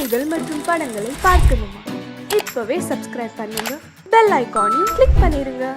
செய்திகள் மற்றும் படங்களை பார்க்கணுமா? இப்பவே சப்ஸ்கிரைப் பண்ணுங்க, பெல் ஐகானையும் கிளிக் பண்ணிருங்க.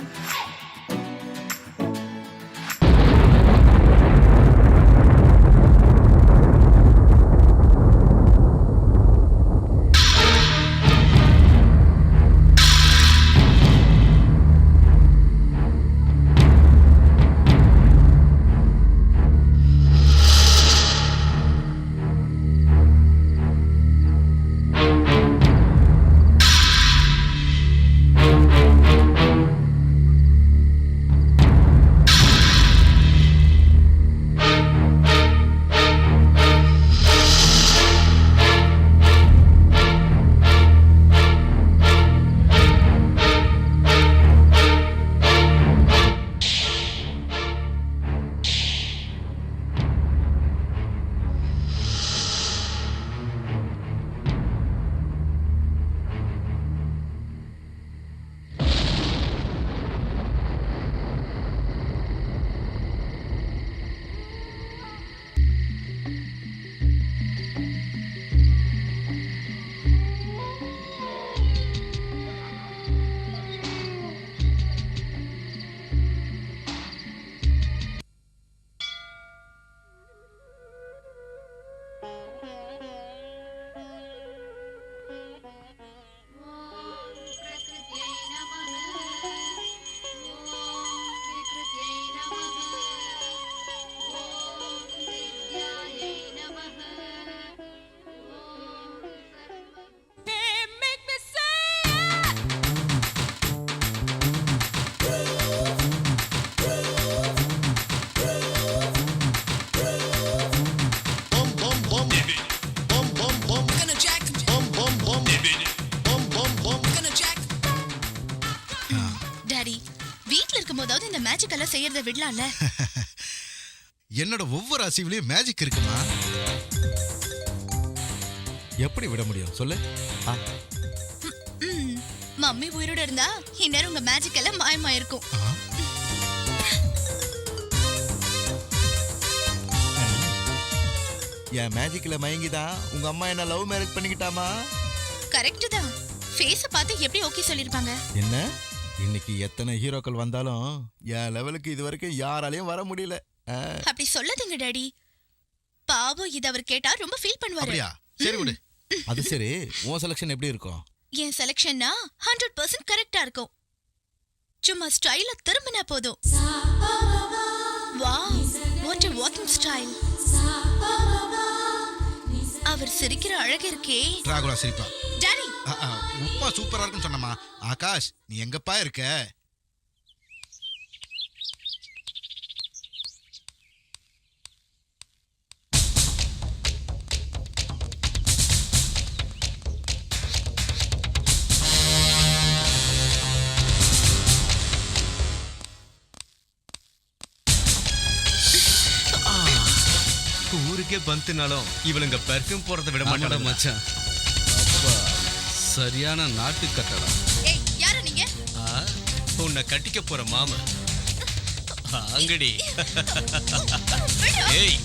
செய்யறத விடலாம்ல. என்னோட ஒவ்வொரு அசைவிலையும் மேஜிக் இருக்குமா? எப்படி விட முடியும் சொல்லு? மம்மி உயிரோட இருந்தா இந்நேரம் உங்க மேஜிக் எல்லாம் மாயமா இருக்கும். என் மேஜிக்ல மயங்கிதான் உங்க அம்மா என்ன லவ் மேரேஜ் பண்ணிக்கிட்டாமா? கரெக்ட் தான். ஃபேஸ பார்த்து எப்படி ஓகே சொல்லிருப்பாங்க? என்ன இன்னைக்கு எத்தனை ஹீரோக்கள் வந்தாலும் என் லெவலுக்கு இது வரைக்கும் யாராலையும் வர முடியல. அப்படி சொல்லாதீங்க டாடி. பாவம் இது அவர் கேட்டா ரொம்ப ஃபீல் பண்ணுவாரு. அப்படியா? சரி விடு. அது சரி, உன் செலக்ஷன் எப்படி இருக்கும்? என் செலக்ஷன்னா 100% கரெக்டா இருக்கும். சும்மா ஸ்டைல திரும்பினா போதும். Wow, what a walking style. அவர் சிரிக்கிற அழகு இருக்கே. டிராகுலா சிரிப்பா. டாடி, உப்பா சூப்பரா இருக்குன்னு சொன்னமா. ஆகாஷ், நீ எங்கப்பா இருக்க? ஊருக்கே பந்துனாலும் இவளுங்க பெர்ஃப்யூம் போறதை விட மாட்டாங்க மச்சான். அப்பா சரியான நாட்டு கட்டடம். ஏய், யாரு நீங்க? உன்னை கட்டிக்க போற மாமா. அங்கடி. ஏய்,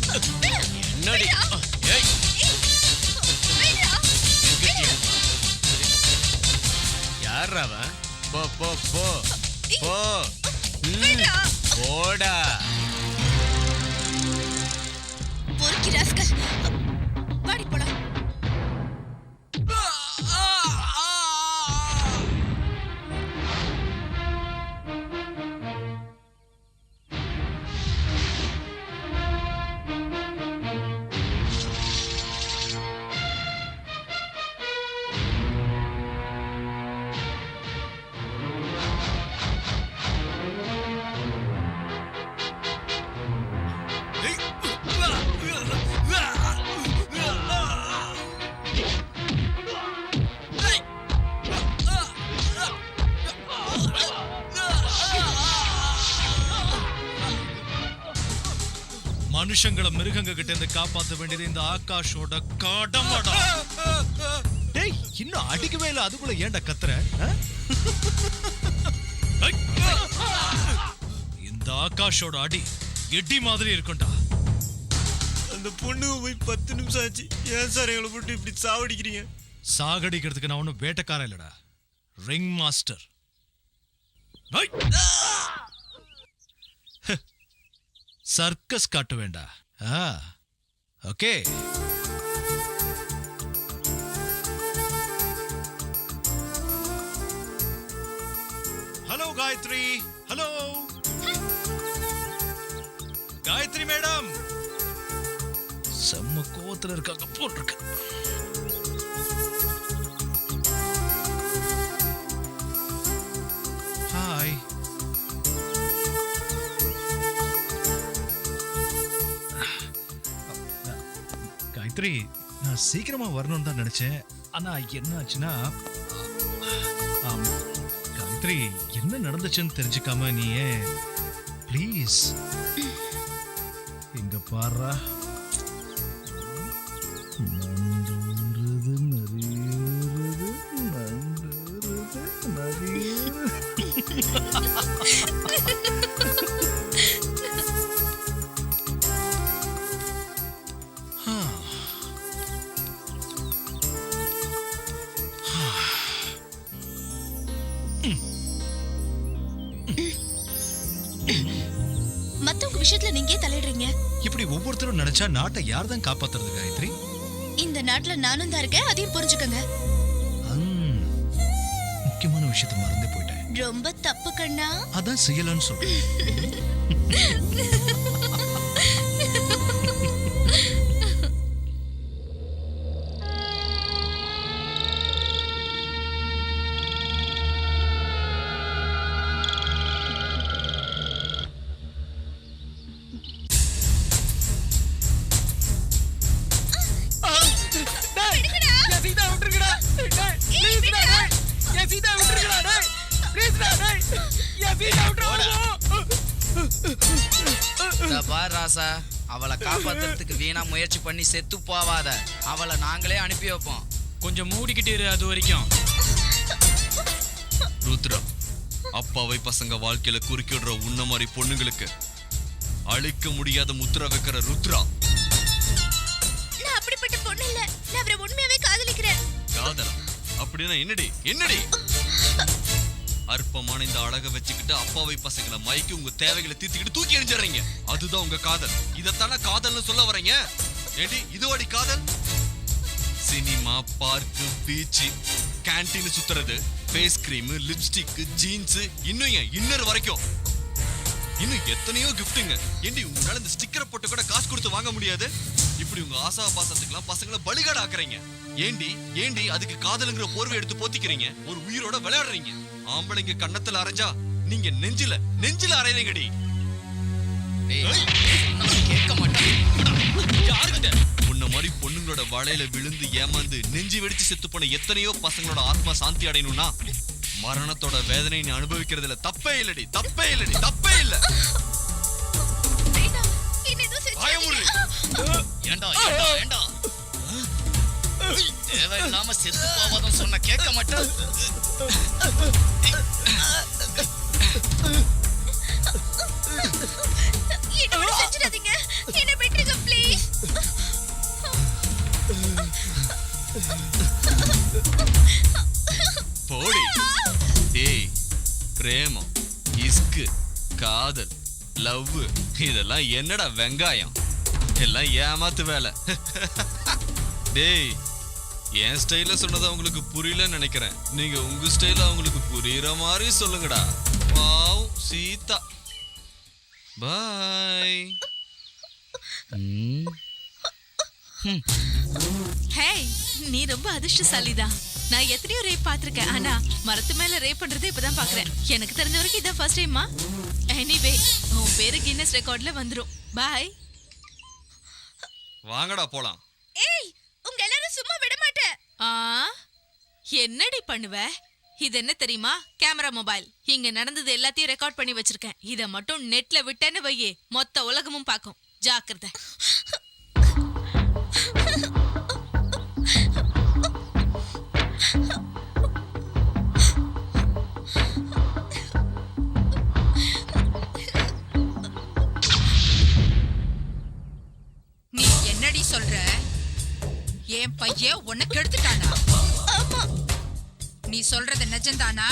என்னடி? ஏய், யாரா அவன்? போ போ போ போ. போடா. பொறுக்கி ராஸ்கல். வாடி போலாம். மனுஷங்களை மிருகங்க கிட்ட இருந்து காப்பாற்ற வேண்டியது இந்த ஆகாஷோட கடமைடா. டேய், இன்னும் அடிக்கவே இல்ல, அதுக்குள்ள ஏன்டா கத்துற? இந்த ஆகாஷோட அடி எட்டி மாதிரி இருக்கும்டா. அந்த பொண்ணுக்கு போய் 10 நிமிஷம் ஆச்சு. ஏன் சார் எங்களை போட்டு இப்படி சாவடிக்கிறீங்க? சாகடிக்கிறதுக்கு நான் ஒன்றும் வேட்டைக்காரன் இல்லடா, ரிங் மாஸ்டர். சர்க்கஸ் காட்ட வேண்டா. Okay. Hello Gayathri. Hello Gayathri madam. செம்ம கோவத்துல இருக்காங்க போட்டிருக்கு. ஹாய். காயத்ரி, நான் சீக்கிரமா வரணும்னு தான் நினைச்சேன். ஆனா என்ன ஆச்சுன்னா, காயத்ரி என்ன நடந்துச்சுன்னு தெரிஞ்சுக்காம நீ ப்ளீஸ் இங்க பாரு. நண்டூருது நரியூருது நண்டூருது நரியூருது. மத்தவங்க விஷயத்துல நீங்க ஏன் தலையிடுறீங்க? இப்படி ஒவ்வொருத்தரும் நினைச்சா நாட்டை யார் தான் காப்பாத்துறது காயத்ரி? இந்த நாட்டுல நானும் தான் இருக்கேன், அதையும் புரிஞ்சுக்கங்க. முக்கியமான விஷயத்தை மறந்தே போயிட்டேன். ரொம்ப தப்பு கண்ணா. அதான் செய்யலான்னு சொல்றேன். ராசா, அவளை காப்பாத்துறதுக்கு வீணா முயற்சி பண்ணி செத்து போவாத. அவளை நாங்களே அனுப்பி வைப்போம். கொஞ்சம் மூடிக்கிட்டு இரு அது வரைக்கும். ருத்ரா, அப்பாவை பசங்க வாழ்க்கையில குறுக்கிடுற உன்ன மாதிரி பொண்ணுங்களுக்கு அழிக்க முடியாத முத்திர வைக்கிற ருத்ரா. நான் அப்படிப்பட்ட பொண்ணு இல்ல. நான் அவரை உண்மையாவே காதலிக்கிறேன். காதலா? அப்படின்னா என்னடி என்னடி? அற்பமான இந்த அழக வச்சுக்கிட்டு அப்பாவை பசங்களை மயக்கி உங்க தேவைகளை தீர்த்துக்கிட்டு தூக்கி எறிஞ்சிடுறீங்க. அதுதான் உங்க காதல். இதத்தானே காதல்னு சொல்ல வரீங்க? ஏடி இதுவாடி காதல்? சினிமா, பார்க்கு, பீச், கேண்டீன் சுத்துறது, ஃபேஸ் கிரீம், லிப்ஸ்டிக், ஜீன்ஸ், இன்னும் ஏன் இன்னர் வரைக்கும் இன்னும் எத்தனையோ கிஃப்ட்டுங்க. ஏண்டி உங்களால இந்த ஸ்டிக்கரை போட்டு கூட காசு கொடுத்து வாங்க முடியாது? இப்படி உங்க ஆசா பாசத்துக்கெல்லாம் பசங்களை பலிகாடு ஆக்குறீங்க. ஏண்டி அதுக்கு காதலுங்கிற போர்வை எடுத்து போத்திக்கிறீங்க? ஒரு உயிரோட விளையாடுறீங்க. ஆம்பளைங்க கண்ணத்துல அரைஞ்சா நீங்க நெஞ்சில அரைறீங்கடி. கேட்க மாட்டேன். உன்ன மாதிரி பொண்ணுங்களோட வலையில விழுந்து ஏமாந்து நெஞ்சு வெடிச்சு செத்து போன எத்தனையோ பசங்களோட ஆத்மா சாந்தி அடையணும்னா மரணத்தோட வேதனை நீ அனுபவிக்கிறதுல தப்பே இல்லடி. ஏண்டா தேவையில்லாம செத்து போவாதான் சொன்ன கேட்க மாட்டேன். போடி. டேய், பிரேமம், இஸ்கு, காதல், லவ் இதெல்லாம் என்னடா வெங்காயம்? எல்லாம் ஏமாத்து வேலை. டேய், என் ஸ்டைல சொன்னது அவங்களுக்கு புரியலன்னு நினைக்கிறேன். நீங்க உங்க ஸ்டைல அவங்களுக்கு புரியுற மாதிரி சொல்லுங்கடா. வாவ் சீதா, பாய். ஹேய், நீ ரொம்ப அதிர்ஷ்டசாலிதான். நான் எத்தனையோ ரேப் பார்த்திருக்கேன், ஆனா மரத்து மேல ரேப் பண்றதை இப்பதான் பாக்குறேன். எனக்கு தெரிஞ்ச வரைக்கும் இதான் ஃபர்ஸ்ட் டைமா. எனிவே, உன் பேரு கின்னஸ் ரெக்கார்ட்ல வந்துரும். பாய். வாங்கடா போலாம். ஏய், உங்க எல்லாரும் சும்மா விட மாட்டேன். என்னடி பண்ணுவ? இது என்ன தெரியுமா? Camera mobile. இங்க நடந்தது எல்லாத்தையும் ரெக்கார்ட் பண்ணி வச்சிருக்கேன். இத மட்டும் நெட்ல விட்டேன்னு வையே, மொத்த உலகமும் பார்க்கும். ஜாக்கிரதை. நீ என்ன பையன் உன்னை கெடுத்துட்டானா? நீ சொல்றது நிஜம்தானா?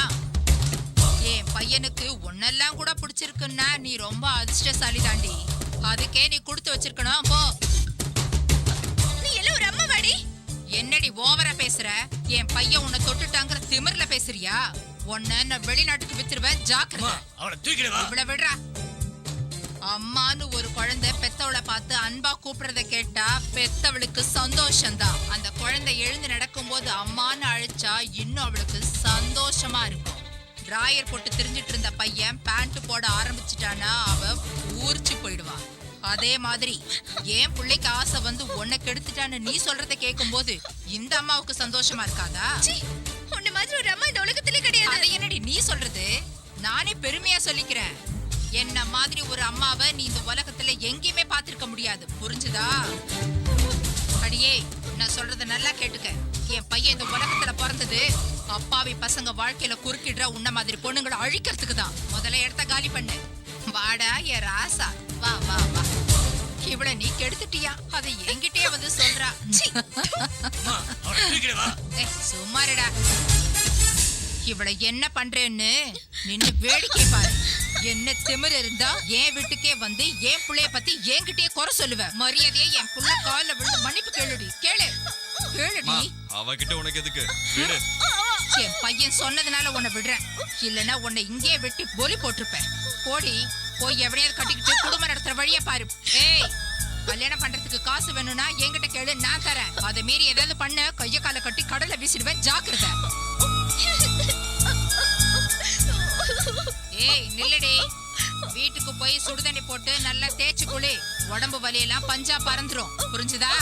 என் பையனுக்கு உன்னெல்லாம் கூட பிடிச்சிருக்குன்னா நீ ரொம்ப அதிர்ஷ்டசாலி தாண்டி. அதுக்கே நீ கொடுத்து வச்சிருக்கணும். போ. நீ எல்லாம் ஒரு அம்மா வாடி. என்னடி ஓவரா பேசுற? என் பையன் உன்னை தொட்டுட்டாங்கிற திமிர்ல பேசுறியா? உன்னை நான் வெளிநாட்டுக்கு வித்துருவேன், ஜாக்கிரதை. அவளை தூக்கிடுவா. இவ்வளவு விடுறா. அம்மான்னு ஒரு குழந்தை பெத்தவளை பார்த்து அன்பா கூப்பிடுறத கேட்டா பெத்தவளுக்கு சந்தோஷம்தான். அந்த குழந்தை எழுந்து நடக்கும்போது அம்மான்னு அழைச்சா இன்னும் அவளுக்கு சந்தோஷமா இருக்கும். டிராயர் போட்டு திரிஞ்சிட்டு இருந்த பையன் பேண்ட் போட ஆரம்பிச்சுட்டானா அவ ஊர்ச்சி போயிடுவா. அதே மாதிரி ஏன் பிள்ளைக்கு ஆசை வந்து உன்னை கெடுத்துட்டான்னு நீ சொல்றத கேட்கும் போது இந்த அம்மாவுக்கு சந்தோஷமா இருக்காதா? உன்ன மாதிரி ஒரு அம்மா இந்த உலகத்திலே கிடையாது. அதை என்னடி நீ சொல்றது? நானே பெருமையா சொல்லிக்கிறேன். என்ன மாதிரி ஒரு அம்மாவை நீ இந்த உலகத்துல எங்கேயுமே பார்த்திருக்க முடியாது. புரிஞ்சுதா? அடியே, நான் சொல்றத நல்லா கேட்டுக்க. என் பையன் இந்த உலகத்துல பிறந்தது அப்பாவி பசங்க வாழ்க்கையில குறுக்கிடுற உன்ன மாதிரி பொண்ணுங்களை அழிக்கிறதுக்கு தான். முதல்ல இடத்த காலி பண்ணு. வாடா என் ராசா, வா வா வா. இவள நீ கெடுத்துட்டியா? அதை என்கிட்டயே வந்து சொல்றா. சும்மாருடா. இவளை என்ன பண்றேன்னு நின்னு வேடிக்கை பாரு. என்ன திமிரு இருந்தா என் வீட்டுக்கே வந்து என் புள்ளைய பத்தி என்கிட்டயே குறை சொல்லுவ. மரியாதையே என் புள்ள கால்ல விழுந்து மன்னிப்பு கேளுடி. கேளுடி. அவகிட்ட உனக்கு எதுக்கு? விடு. என் பையன் சொன்னதுனால உன்னை விடுறேன். இல்லன்னா உன்னை இங்கே வெட்டி பொலி போட்டிருப்பேன். போடி, போய் எவனையாவது கட்டிக்கிட்டு குடும்பம் நடத்துற வழிய பாரு. ஏய், கல்யாணம் பண்றதுக்கு காசு வேணும்னா என்கிட்ட கேளு, நான் தரேன். அதை மீறி ஏதாவது பண்ண கைய கால கட்டி கடலை வீசிடுவேன், ஜாக்கிரதை. ஏய் நில்லடி. வீட்டுக்கு போய் சுடுதண்ணி போட்டு நல்லா தேய்ச்சு குளி. உடம்பு வலியெல்லாம் பஞ்சா பறந்துரும். புரிஞ்சுதா?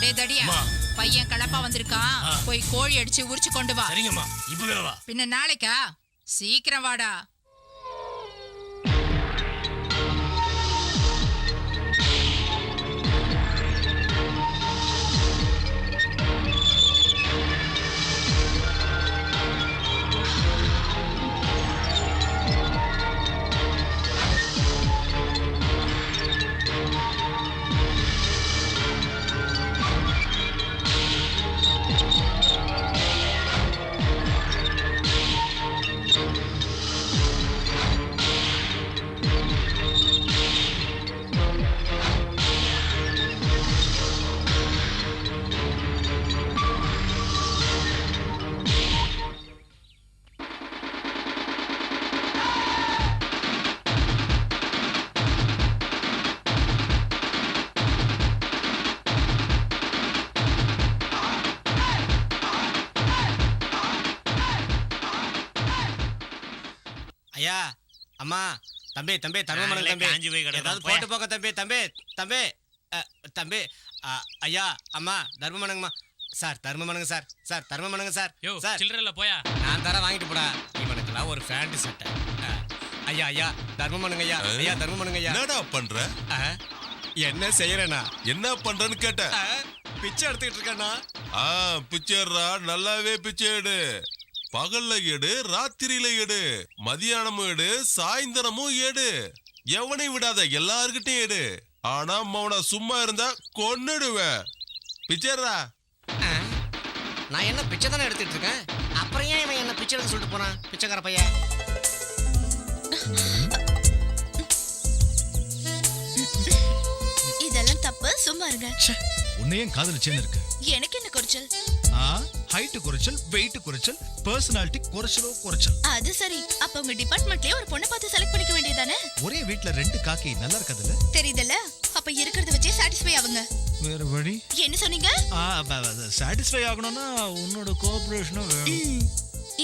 டே தடியா, பையன் கலப்பா வந்திருக்கான். போய் கோழி அடிச்சு உரிச்சு கொண்டு வா. சரிங்கம்மா, இப்பவே வா. பின்ன நாளைக்கா? சீக்கிரம் வாடா. ஐயா, அம்மா, தம்பி தம்பி தர்மமணங்க தம்பி, ஏதாவது போட்டு போங்க தம்பி தம்பி தம்பி தம்பி. ஐயா, அம்மா, தர்மமணங்கம்மா. சார் தர்மமணங்க சார். சார் தர்மமணங்க சார். சார் சில்லறல போயா. நான் தர வாங்கிட்டு போடா. இவனுக்குலாம் ஒரு ஃபேண்ட் சட்டை. ஐயா ஐயா, தர்மமணங்க ஐயா. ஐயா தர்மமணங்க ஐயா. என்னடா பண்ற? என்ன செய்யறேனா? என்ன பண்றன்னு கேட்ட. பிச்சை எடுத்துக்கிட்டு இருக்கேன்னா. பிச்சைடா, நல்லாவே பிச்சை எடு. பகல்ல எடு, ராத்திரியில எடு, மதியானமும் எடு, சாயந்தரமும் எடு. எவனை விடாத, எல்லார்கிட்டையும் எடு. ஆனா மௌன சும்மா இருந்தா கொன்னுடுவேன். பிச்சைடா. நான் என்ன பிச்சை தானே எடுத்துட்டு இருக்கேன். அப்புறம் ஏன் இவன் என்ன பிச்சை எடுக்க சொல்லிட்டு போனான், பிச்சைக்கார பையன்? இதெல்லாம் தப்பு, சும்மா இருங்க. உன்னையும் காதலிச்சேன்னு இருக்கு. எனக்கு என்ன குறைச்சல்? ஹைட் குறைச்சல், வெயிட் குறைச்சல், பர்சனாலிட்டி குறைச்சல். அது சரி. அப்ப உங்க டிபார்ட்மெண்ட்லயே ஒரு பொண்ணை பார்த்து செலக்ட் பண்ணிக்க வேண்டியதானே? ஒரே வீட்ல ரெண்டு காக்கி நல்லா இருக்காதுல்ல? தெரியுதல்ல? அப்ப இருக்கிறத வச்சே சாட்டிஸ்ஃபை ஆகுங்க. வேற வழி? என்ன சொன்னீங்க? சாட்டிஸ்ஃபை ஆகணும்னா உன்னோட கோஆபரேஷனும் வேணும்.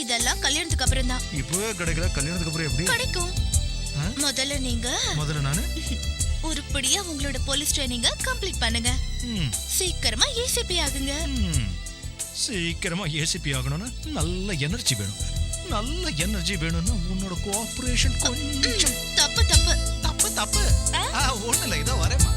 இதெல்லாம் கல்யாணத்துக்கு அப்புறம் தான். இப்பவே கிடைக்கல, கல்யாணத்துக்கு அப்புறம் எப்படி கிடைக்கும்? முதல்ல நானு உருப்படியா உங்களோட போலீஸ் ட்ரைனிங்க கம்ப்ளீட் பண்ணுங்க. சீக்கிரமா ஏசிபி ஆகுங்க. சீக்கிரமா ஏசிபி ஆகணும்னா நல்ல எனர்ஜி வேணும். நல்ல எனர்ஜி வேணும்னா உன்னோட கோஆபரேஷன் கொஞ்சம். தப்பு தப்பு தப்பு தப்பு. ஒண்ணு இல்ல, இதோ வரேம்மா.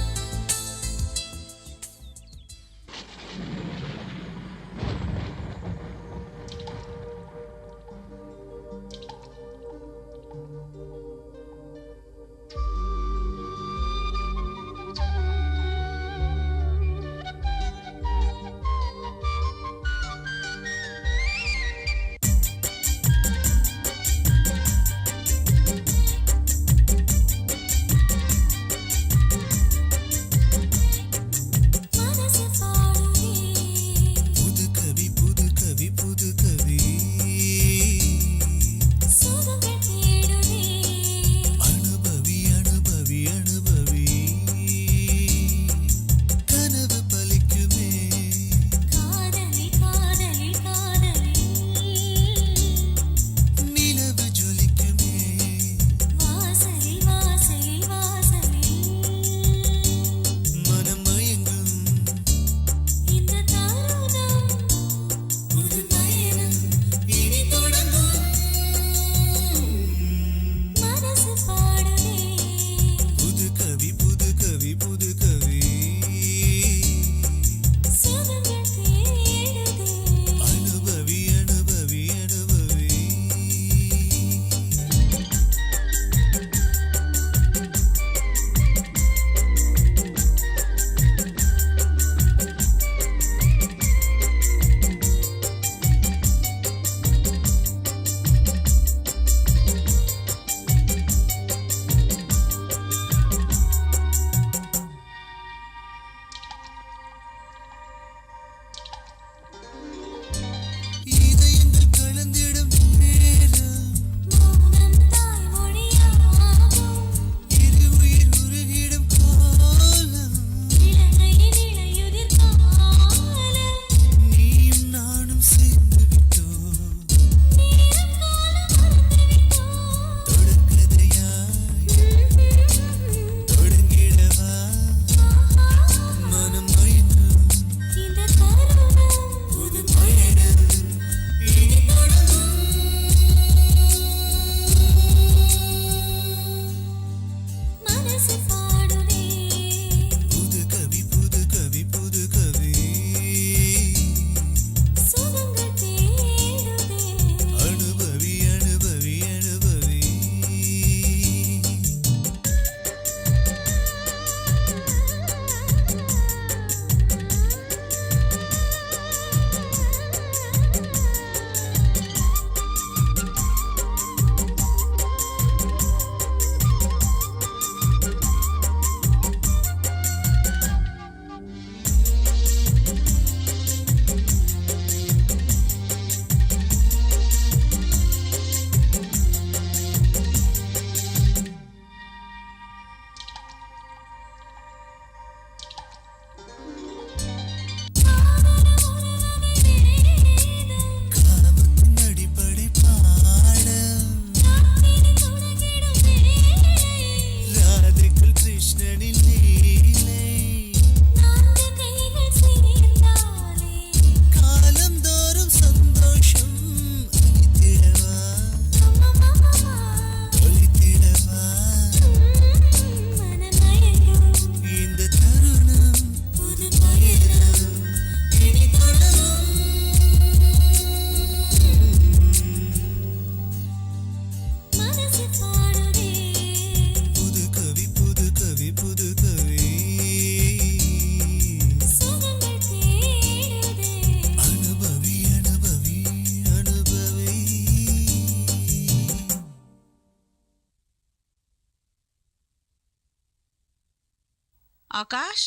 ஆகாஷ்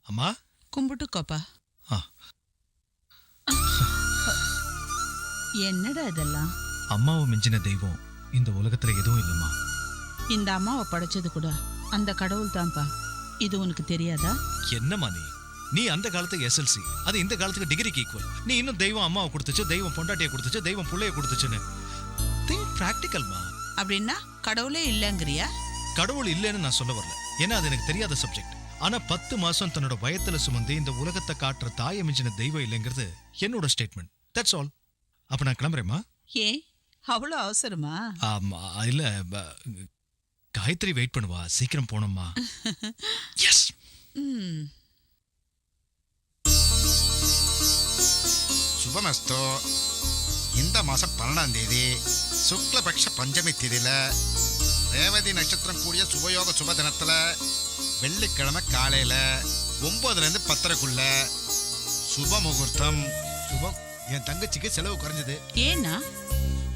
அம்மா கும்பிட்டுக்கோப்பா. ஆ. என்னடா இதெல்லாம்? அம்மாவை மிஞ்சின தெய்வம் இந்த உலகத்துல எதுவும் இல்லம்மா. இந்த அம்மாவை படைச்சது கூட அந்த கடவுள் தான்ப்பா. இது உனக்கு தெரியாதா? என்னம்மா நீ அந்த காலத்துக்கு எஸ்எல்சி, அது இந்த காலத்துக்கு டிகிரிக்கு ஈக்குவல். நீ இன்னும் தெய்வம் அம்மாவை கொடுத்துச்சு, தெய்வம் பொண்டாட்டியை கொடுத்துச்சு, தெய்வம் புள்ளைய கொடுத்துச்சுன்னு திங்க் பிராக்டிக்கல்மா. அப்படின்னா கடவுளே இல்லைங்கிறியா? கடவுள் இல்லைன்னு நான் சொல்ல வரல, ஏன்னா அது எனக்கு தெரியாத சப்ஜெக்ட். ஆனா 10 மாசம் தன்னோட வயத்துல சுமந்து இந்த உலகத்தை காட்டுற தாயை மிஞ்சின தெய்வம் இல்லைங்கிறது என்னோட ஸ்டேட்மெண்ட். That's all. அப்ப நான் கிளம்புறேம்மா. ஏன் அவ்வளோ அவசரமா? ஆமா, இல்ல காயத்ரி வெயிட் பண்ணுவா, சீக்கிரம் போனோம்மா. எஸ். சுபமஸ்தோ. இந்த மாசம் 12ஆம் தேதி சுக்லபக்ஷ பஞ்சமி திதியில ரேவதி நட்சத்திரம் கூடிய சுபயோக சுப தினத்துல வெள்ளிக்கிழமை காலையில 9லேருந்து 10:30க்குள்ள சுப முகூர்த்தம். சுபம், என் தங்கச்சிக்கு செலவு குறைஞ்சது. ஏன்னா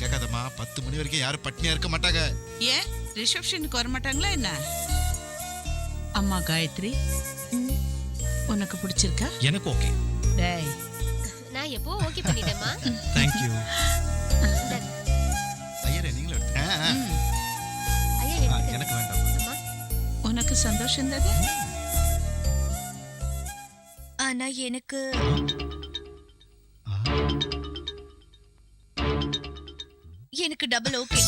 கேட்காதம்மா, 10 மணி வரைக்கும் யாரும் பட்னியா இருக்க மாட்டாங்க. ஏன் ரிசப்ஷனுக்கு வர மாட்டாங்களா என்ன? அம்மா காயத்ரி, உனக்கு பிடிச்சிருக்கா? எனக்கு ஓகே. டேய், நான் எப்போ ஓகே பண்ணிட்டேம்மா. Thank you. ஐயரே, நீங்களும் எடுத்து. ஐயா எனக்கு வேண்டாம். அம்மா, உனக்கு சந்தோஷம் தானே? ஆனா எனக்கு டபுள் ஓகே.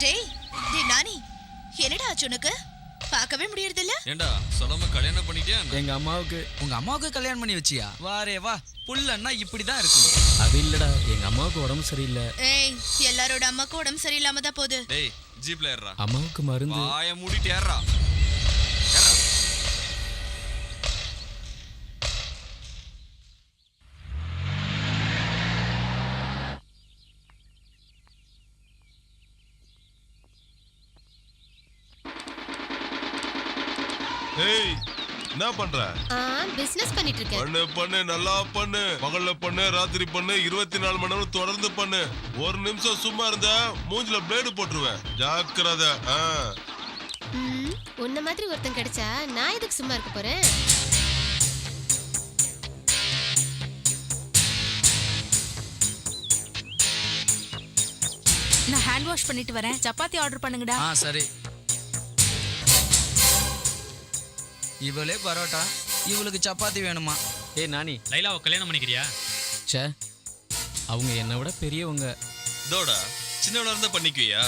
டேய் நானி, என்னடா ஆச்சு உனக்கு? பார்க்கவே முடியறது இல்ல. ஏண்டா சொல்லாம கல்யாணம் பண்ணிட்டியா? எங்க அம்மாவுக்கு உங்க அம்மாவுக்கு கல்யாணம் பண்ணி வச்சியா? வாரே வா, புள்ளன்னா இப்படிதான் இருக்கும். அது இல்லடா, எங்க அம்மாவுக்கு உடம்பு சரியில்லை. ஏய், எல்லாரோட அம்மாக்கு உடம்பு சரியில்லாம தான் போகுது. டேய் ஜீப்ல ஏறா. அம்மாவுக்கு மருந்து. வாய மூடிட்டு ஏறா. ஏறா. ஏய், என்ன பண்ற? பிசினஸ் பண்ணிட்டு இருக்கேன். பண்ணு பண்ணு, நல்லா பண்ணு. பகல்ல பண்ணு, ராத்திரி பண்ணு, 24 மணி நேரம் தொடர்ந்து பண்ணு. ஒரு நிமிஷம் சும்மா இருந்தா மூஞ்சில பிளேடு போட்டுருவேன். ஜாக்கிரதை. உன்ன மாதிரி ஒருத்தன் கிடைச்சா நான் எதுக்கு சும்மா இருக்க போறேன்? நான் ஹேண்ட் வாஷ் பண்ணிட்டு வரேன். சப்பாத்தி ஆர்டர் பண்ணுங்கடா. சரி. இவளே பரோட்டா, இவளுக்கு சப்பாத்தி வேணுமா? ஏய் நானி, லைலாவை கல்யாணம் பண்ணிக்கிறியா? ச்சே, அவங்க என்னை விட பெரியவங்க. இதோடா சின்னவளா இருந்தா பண்ணிக்குவியா?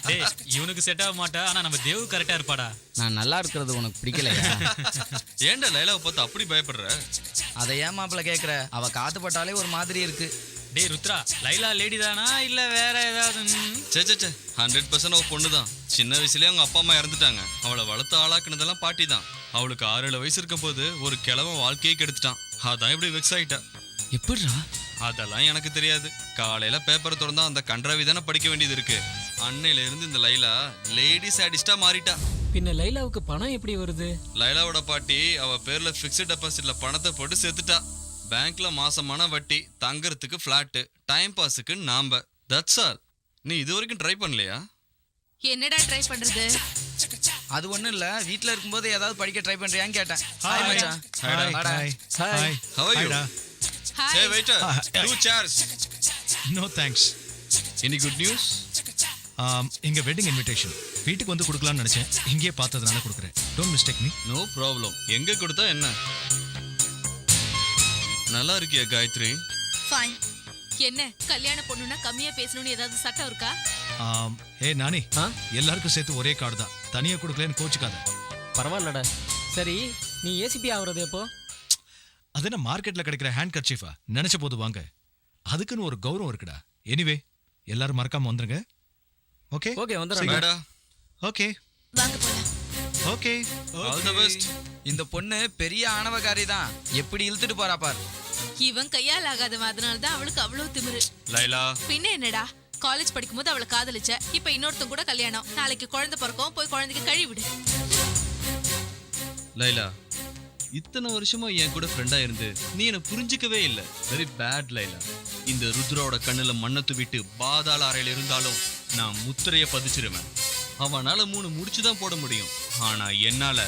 டேய், இவனுக்கு செட் ஆக மாட்டா, ஆனா நம்ம தேவு கரெக்டா இருப்பாடா. நான் நல்லா இருக்கிறது உனக்கு பிடிக்கலையா? ஏன்டா லைலாவை பார்த்து அப்படி பயப்படுற? அதை ஏன் மாப்பிள்ள கேட்குற? அவ காத்து பட்டாலே ஒரு மாதிரி இருக்கு. டேய் ருத்ரா, லைலா லேடி தானா இல்ல வேற ஏதாவது? சே 100% அவ பொண்ணுதான். சின்ன வயசுலயே அவங்க அப்பா அம்மா இறந்துட்டாங்க. அவளை வளர்த்து ஆளாக்குனதெல்லாம் பாட்டி தான். அவளுக்கு 6-7 வயசு இருக்கும் போது ஒரு கிழவன் வாழ்க்கையே கெடுத்துட்டான். அதான் இப்படி வெக்ஸ் ஆயிட்டா. எப்படிடா? அதெல்லாம் எனக்கு தெரியாது. காலையில பேப்பர் திறந்தா அந்த கன்றாவி தானே படிக்க வேண்டியது இருக்கு. அன்னையில இருந்து இந்த லைலா லேடி சாடிஸ்டா மாறிட்டா. பின்ன லைலாவுக்கு பணம் எப்படி வருது? லைலாவோட பாட்டி அவ பேர்ல பிக்ஸ்ட் டெபாசிட்ல பணத்தை போட்டு செத்துட்டா. பேங்க்ல மாசமான வட்டி, தங்கறதுக்கு பிளாட், டைம் பாஸுக்கு நாம்ப. That's all. நீ இது வரைக்கும் ட்ரை பண்ணலையா? என்னடா ட்ரை பண்றது? அது ஒண்ணும் இல்ல, வீட்ல இருக்கும்போது ஏதாவது படிக்க ட்ரை பண்றியான்னு கேட்டேன். ஹாய் மச்சான். Hi. How are you? Hey waiter, 2 chairs. No thanks. Any good news? எங்க வெட்டிங் இன்விடேஷன் வீட்டுக்கு வந்து கொடுக்கலாம்னு நினைச்சேன். இங்கேயே பார்த்ததுனால கொடுக்குறேன். Don't mistake me. No problem. எங்க கொடுத்தா என்ன? நல்லா இருக்கியா காயத்ரி? ஃபைன். என்ன கல்யாண பொண்ணுனா கம்மியா பேசணும்னு ஏதாவது சட்டம் இருக்கா? நானி, எல்லாருக்கும் சேர்த்து ஒரே கார்டு தான். தனியா கொடுக்கலன்னு கோச்சுக்காத. பரவாயில்லடா. சரி, நீ ஏசிபி ஆகுறது எப்போ? அது என்ன மார்க்கெட்ல கிடைக்கிற ஹேண்ட் கர்ச்சீஃபா? நினைச்ச போது வாங்க. அதுக்குன்னு ஒரு கௌரவம் இருக்குடா. எனிவே, எல்லாரும் மறக்காம வந்துருங்க. Okay okay, வந்துடுறேன்டா. ஓகே, வாங்க போலாம். Okay, All the best. இந்த பொண்ணு பெரிய ஆணவக்காரி தான். எப்படி இழுத்துட்டு போறா பார். இவன் கையால் ஆகாதவன், அதனால தான் அவளுக்கு அவ்வளவு திமிரு. லைலா, பின்ன என்னடா, காலேஜ் படிக்கும்போது அவளை காதலிச்ச, இப்ப இன்னொருத்தன் கூட கல்யாணம். நாளைக்கு குழந்தை பிறக்கும், போய் குழந்தைக்கு கழுவி விடு. லைலா, இத்தனை வருஷமா என் கூட ஃப்ரெண்டா இருந்து நீ என்ன புரிஞ்சுக்கவே இல்ல. Very bad Laila. இந்த ருத்ராவோட கண்ணுல மண்ணை தூவிட்டு பாதாள அறையில இருந்தாலும் நான் முத்திரைய பதிச்சிருவேன். அவனால 3 முடிச்சுதான் போட முடியும், ஆனா என்னால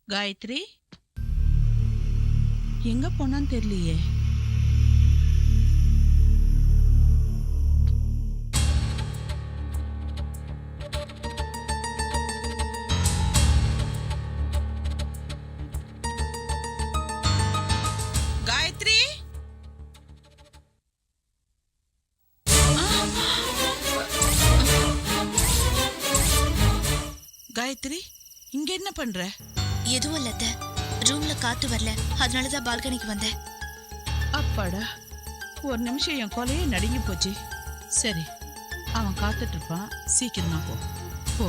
காயத்ரி எங்க போனான்னு தெரியலையே. காயத்ரி காயத்ரி இங்க என்ன பண்ற? எதுவும் இல்ல அத்தை. ரூம்ல காத்து வரல, அதனாலதான் பால்கனிக்கு வந்தேன். அப்பாடா, ஒரு நிமிஷம் என் கொலையே நடுங்கி போச்சு. சரி, அவன் காத்துட்டு இருப்பான், சீக்கிரமா போ போ.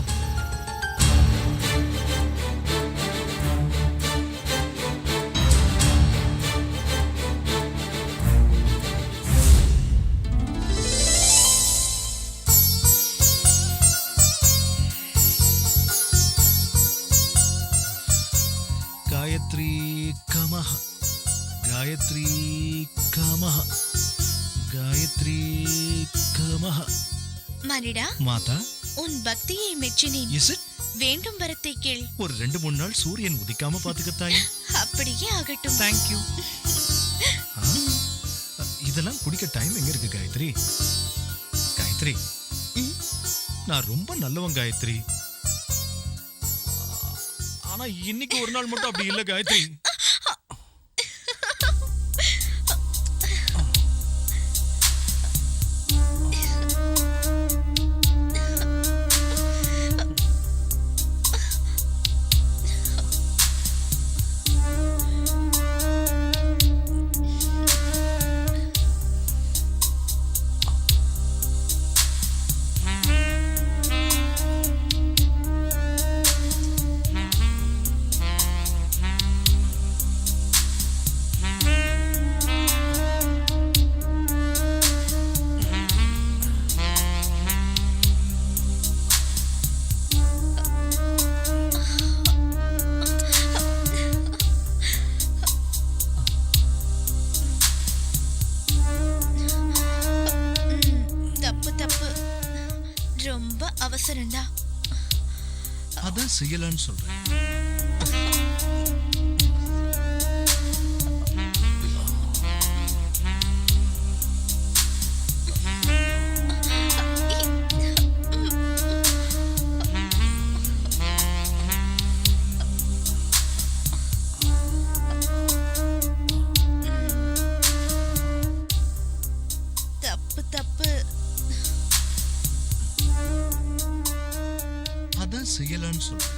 காயத்ரி கமஹ, காயத்ரி கமஹ, காயத்ரி கமஹ. மனிடா, மாதா, உன் பக்தியை மெச்சினேன். Is it? வேண்டும் வரத்தை கேள். ஒரு 2-3 நாள் சூரியன் உதிக்காம பாத்துக்கத்தாயே. அப்படியே ஆகட்டும். தேங்க்யூ. இதெல்லாம் குடிக்க டைம் எங்க இருக்கு காயத்ரி? காயத்ரி, நான் ரொம்ப நல்லவன் காயத்ரி. ஆனா இன்னைக்கு ஒரு நாள் மட்டும் அப்படி இல்ல காயத்ரி. அவசரம்டா. அதான் செய்யலான்னு சொல்றேன். தப்பு தப்பு. அதான் செய்யலான்னு சொல்றேன்.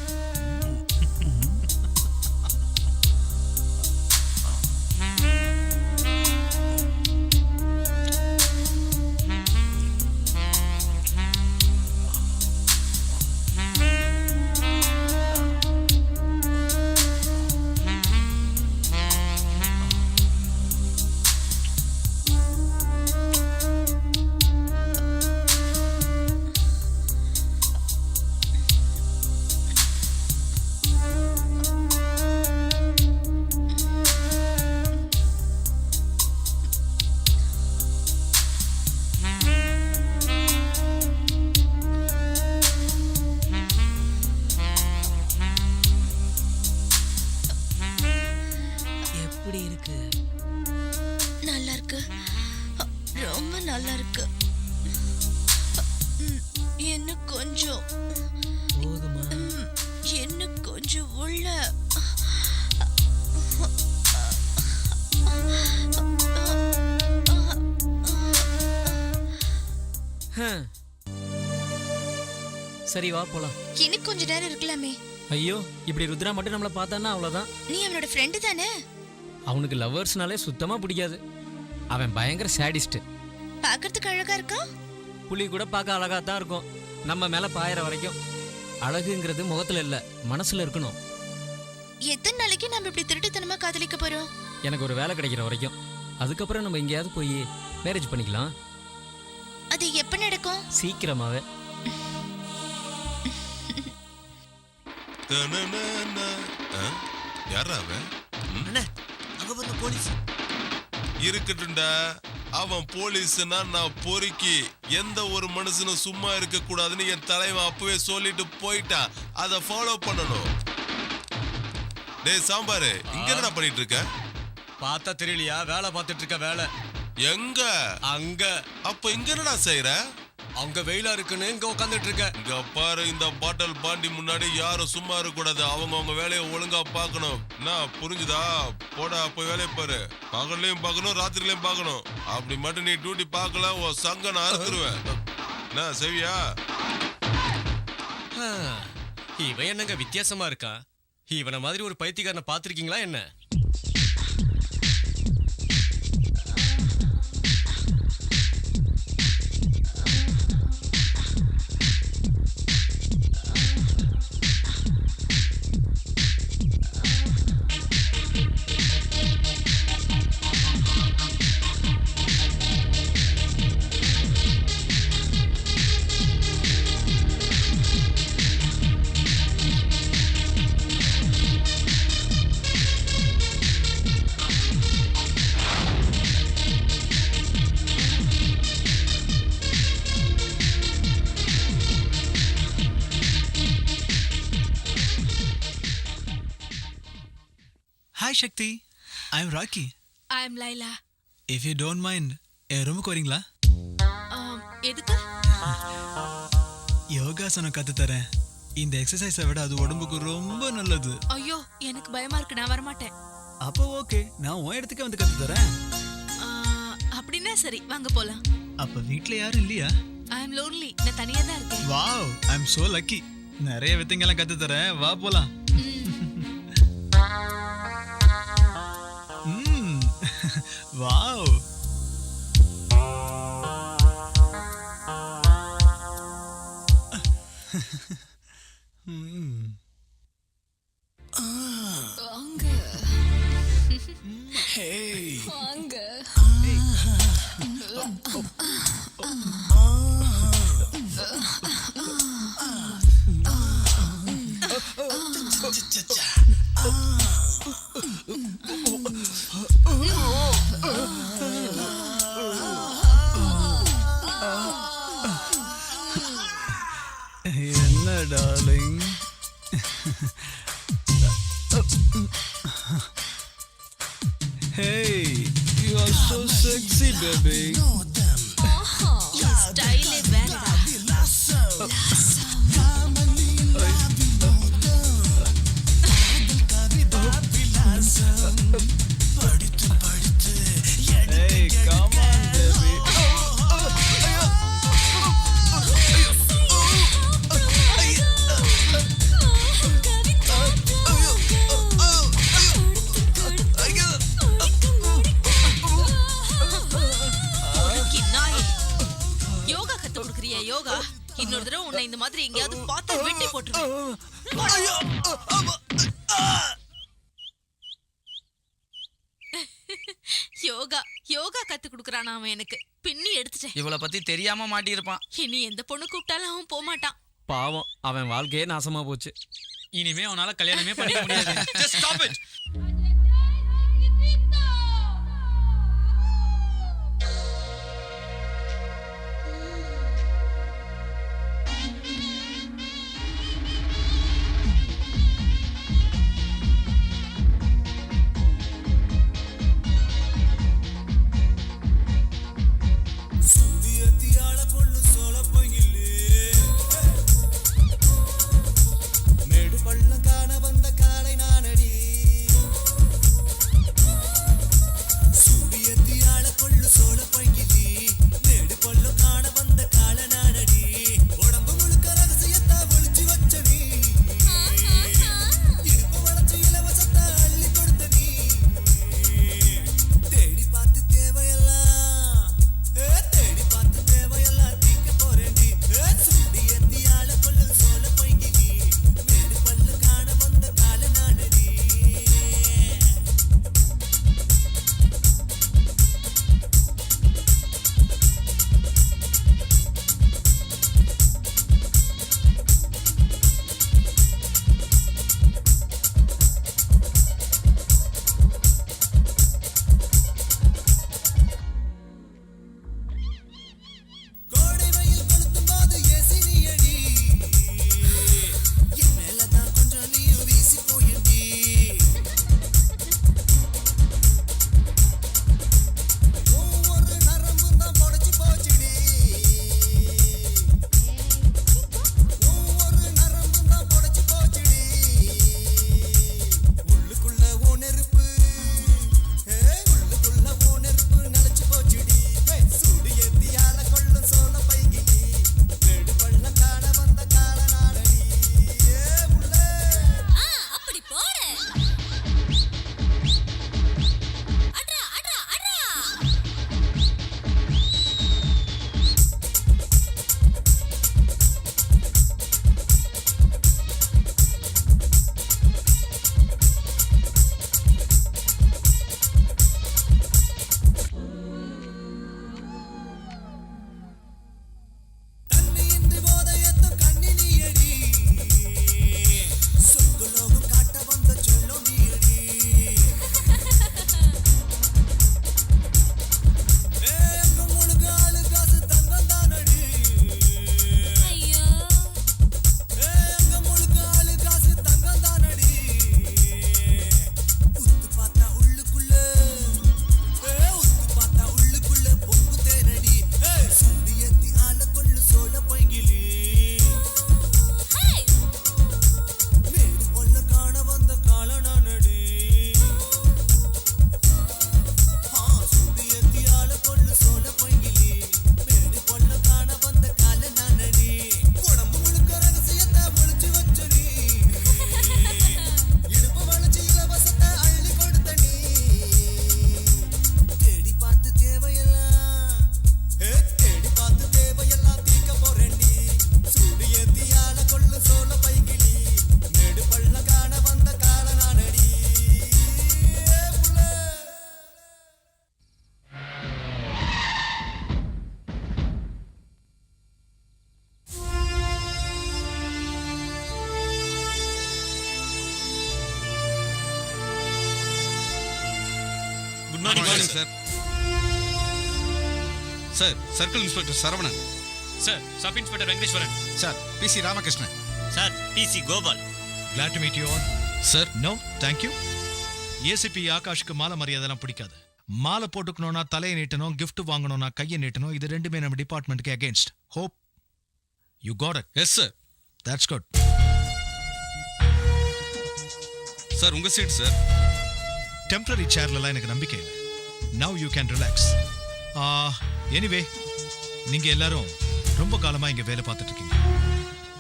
ரொம்ப நல்லா இருக்கு. இன்னும் கொஞ்சம் போதுமா? இன்னும் கொஞ்சம் உள்ள. சரி வா போலாம். இன்னும் கொஞ்ச நேரம் இருக்கலாமே. ஐயோ இப்படி ருத்ரா மட்டும் நம்மள பார்த்தானா அவ்வளவுதான். நீ அவனோட ஃப்ரெண்டு தானே? அவனுக்கு லவ்வர்ஸ்னாலே சுத்தமா பிடிக்காது. அவன் பயங்கர சாடிஸ்ட். பார்க்கிறதுக்கு அழகா இருக்கா? புலி கூட பார்க்க அழகா தான் இருக்கும், நம்ம மேல பாயிற வரைக்கும். அழகுங்கிறது முகத்துல இல்ல, மனசுல இருக்கணும். எத்தனை நாளைக்கு நம்ம இப்படி திருட்டுத்தனமா காதலிக்க போறோம்? எனக்கு ஒரு வேலை கிடைக்கிற வரைக்கும். அதுக்கப்புறம் நம்ம எங்கேயாவது போய் மேரேஜ் பண்ணிக்கலாம். அது எப்ப நடக்கும்? சீக்கிரமாவே. யாரா அவன்? அங்க வந்து போலீஸ் இருக்கட்டும்டா. அவன் போலீஸ்னா நான் பொறுக்கி. எந்த ஒரு மனுஷனும் சும்மா இருக்க கூடாதுன்னு என் தலைவன் அப்பவே சொல்லிட்டு போயிட்டான். அதை ஃபாலோ பண்ணணும். டேய் சாம்பாரு, இங்க என்னடா பண்ணிட்டு இருக்க? பார்த்தா தெரியலையா? வேலை பார்த்துட்டு இருக்க. வேலை எங்க? அங்க. அப்ப இங்க என்னடா செய்யற? அங்க வெயிலா இருக்குன்னு இங்க உட்காந்துட்டு இருக்க. இங்க பாரு, இந்த பாட்டில் பாண்டி முன்னாடி யாரும் சும்மா இருக்க கூடாது. அவங்க வேலையை ஒழுங்கா பார்க்கணும். நான் புரிஞ்சுதா? போடா போய் வேலையை பாரு. பகல்லையும் பார்க்கணும், ராத்திரிலையும் பார்க்கணும். அப்படி மட்டும் நீ டியூட்டி பார்க்கல, உன் சங்க நான் அறுத்துருவேன். என்ன செவியா? இவன் என்னங்க வித்தியாசமா இருக்கா? இவனை மாதிரி ஒரு பைத்தியக்காரனை பார்த்திருக்கீங்களா என்ன? Hi Shakti, I'm Rocky. I'm Laila. If you don't mind, என் ரூமுக்கு வரீங்களா? எதுக்கு? யோகாசனம் கத்து தரேன். இந்த எக்ஸசைஸை விட அது உடம்புக்கு ரொம்ப நல்லது. ஐயோ எனக்கு பயமா இருக்கு, நான் வரமாட்டேன். அப்போ ஓகே, நான் உன் இடத்துக்கு வந்து கத்து தரேன். அப்படின்னா சரி, வாங்க போலாம். அப்ப வீட்ல யாரும் இல்லையா? I'm lonely, நான் தனியா தான் இருக்கேன். Wow, I'm so lucky. நிறைய வித்தைங்கெல்லாம் கத்து தரேன், வா போலாம். Wow. Hey. என்ன darling? Hey, you are so sexy, baby. Style is bad. Hey, come on, baby. Yoga கத்து கொடுக்கறியா? யோகா இன்னொரு தடவை உன்னை இந்த மாதிரி எங்கேயாவது பார்த்து வெட்டி போட்டுருவேன். யோகா யோகா கத்து கொடுக்கறானா அவன் எனக்கு. பின்னி எடுத்துட்டேன். இவளை பத்தி தெரியாம மாட்டியிருப்பான். இனி எந்த பொண்ணு கூப்பிட்டாலும் அவன் போக மாட்டான். பாவம், அவன் வாழ்க்கையே நாசமா போச்சு. இனிமே அவனால கல்யாணமே பண்ணிக்க முடியாது. Just stop it. Good morning sir. Sir circle inspector Saravanan. Sir sub inspector Venkateswaran. Sir PC Ramakrishnan. Sir PC Gopal. Glad to meet you all. Sir No, thank you. ACP ஆகாஷ்க்கு மாலை மரியாதைலாம் பிடிக்காது. மாலை போட்டுக்கணும்னா தலையை நீட்டணும், gift வாங்கணும்னா கையை நீட்டணும். இது ரெண்டுமே நம்ம டிபார்ட்மெண்ட்டுக்கு against. Hope you got it. Yes sir. That's good. Sir உங்க சீட் சார். டெம்பரரி சேர்லலாம் எனக்கு நம்பிக்கை இல்லை. Now you can relax. Anyway நீங்க எல்லாரும் ரொம்ப காலமா இங்க வேலை பார்த்துட்டு இருக்கீங்க.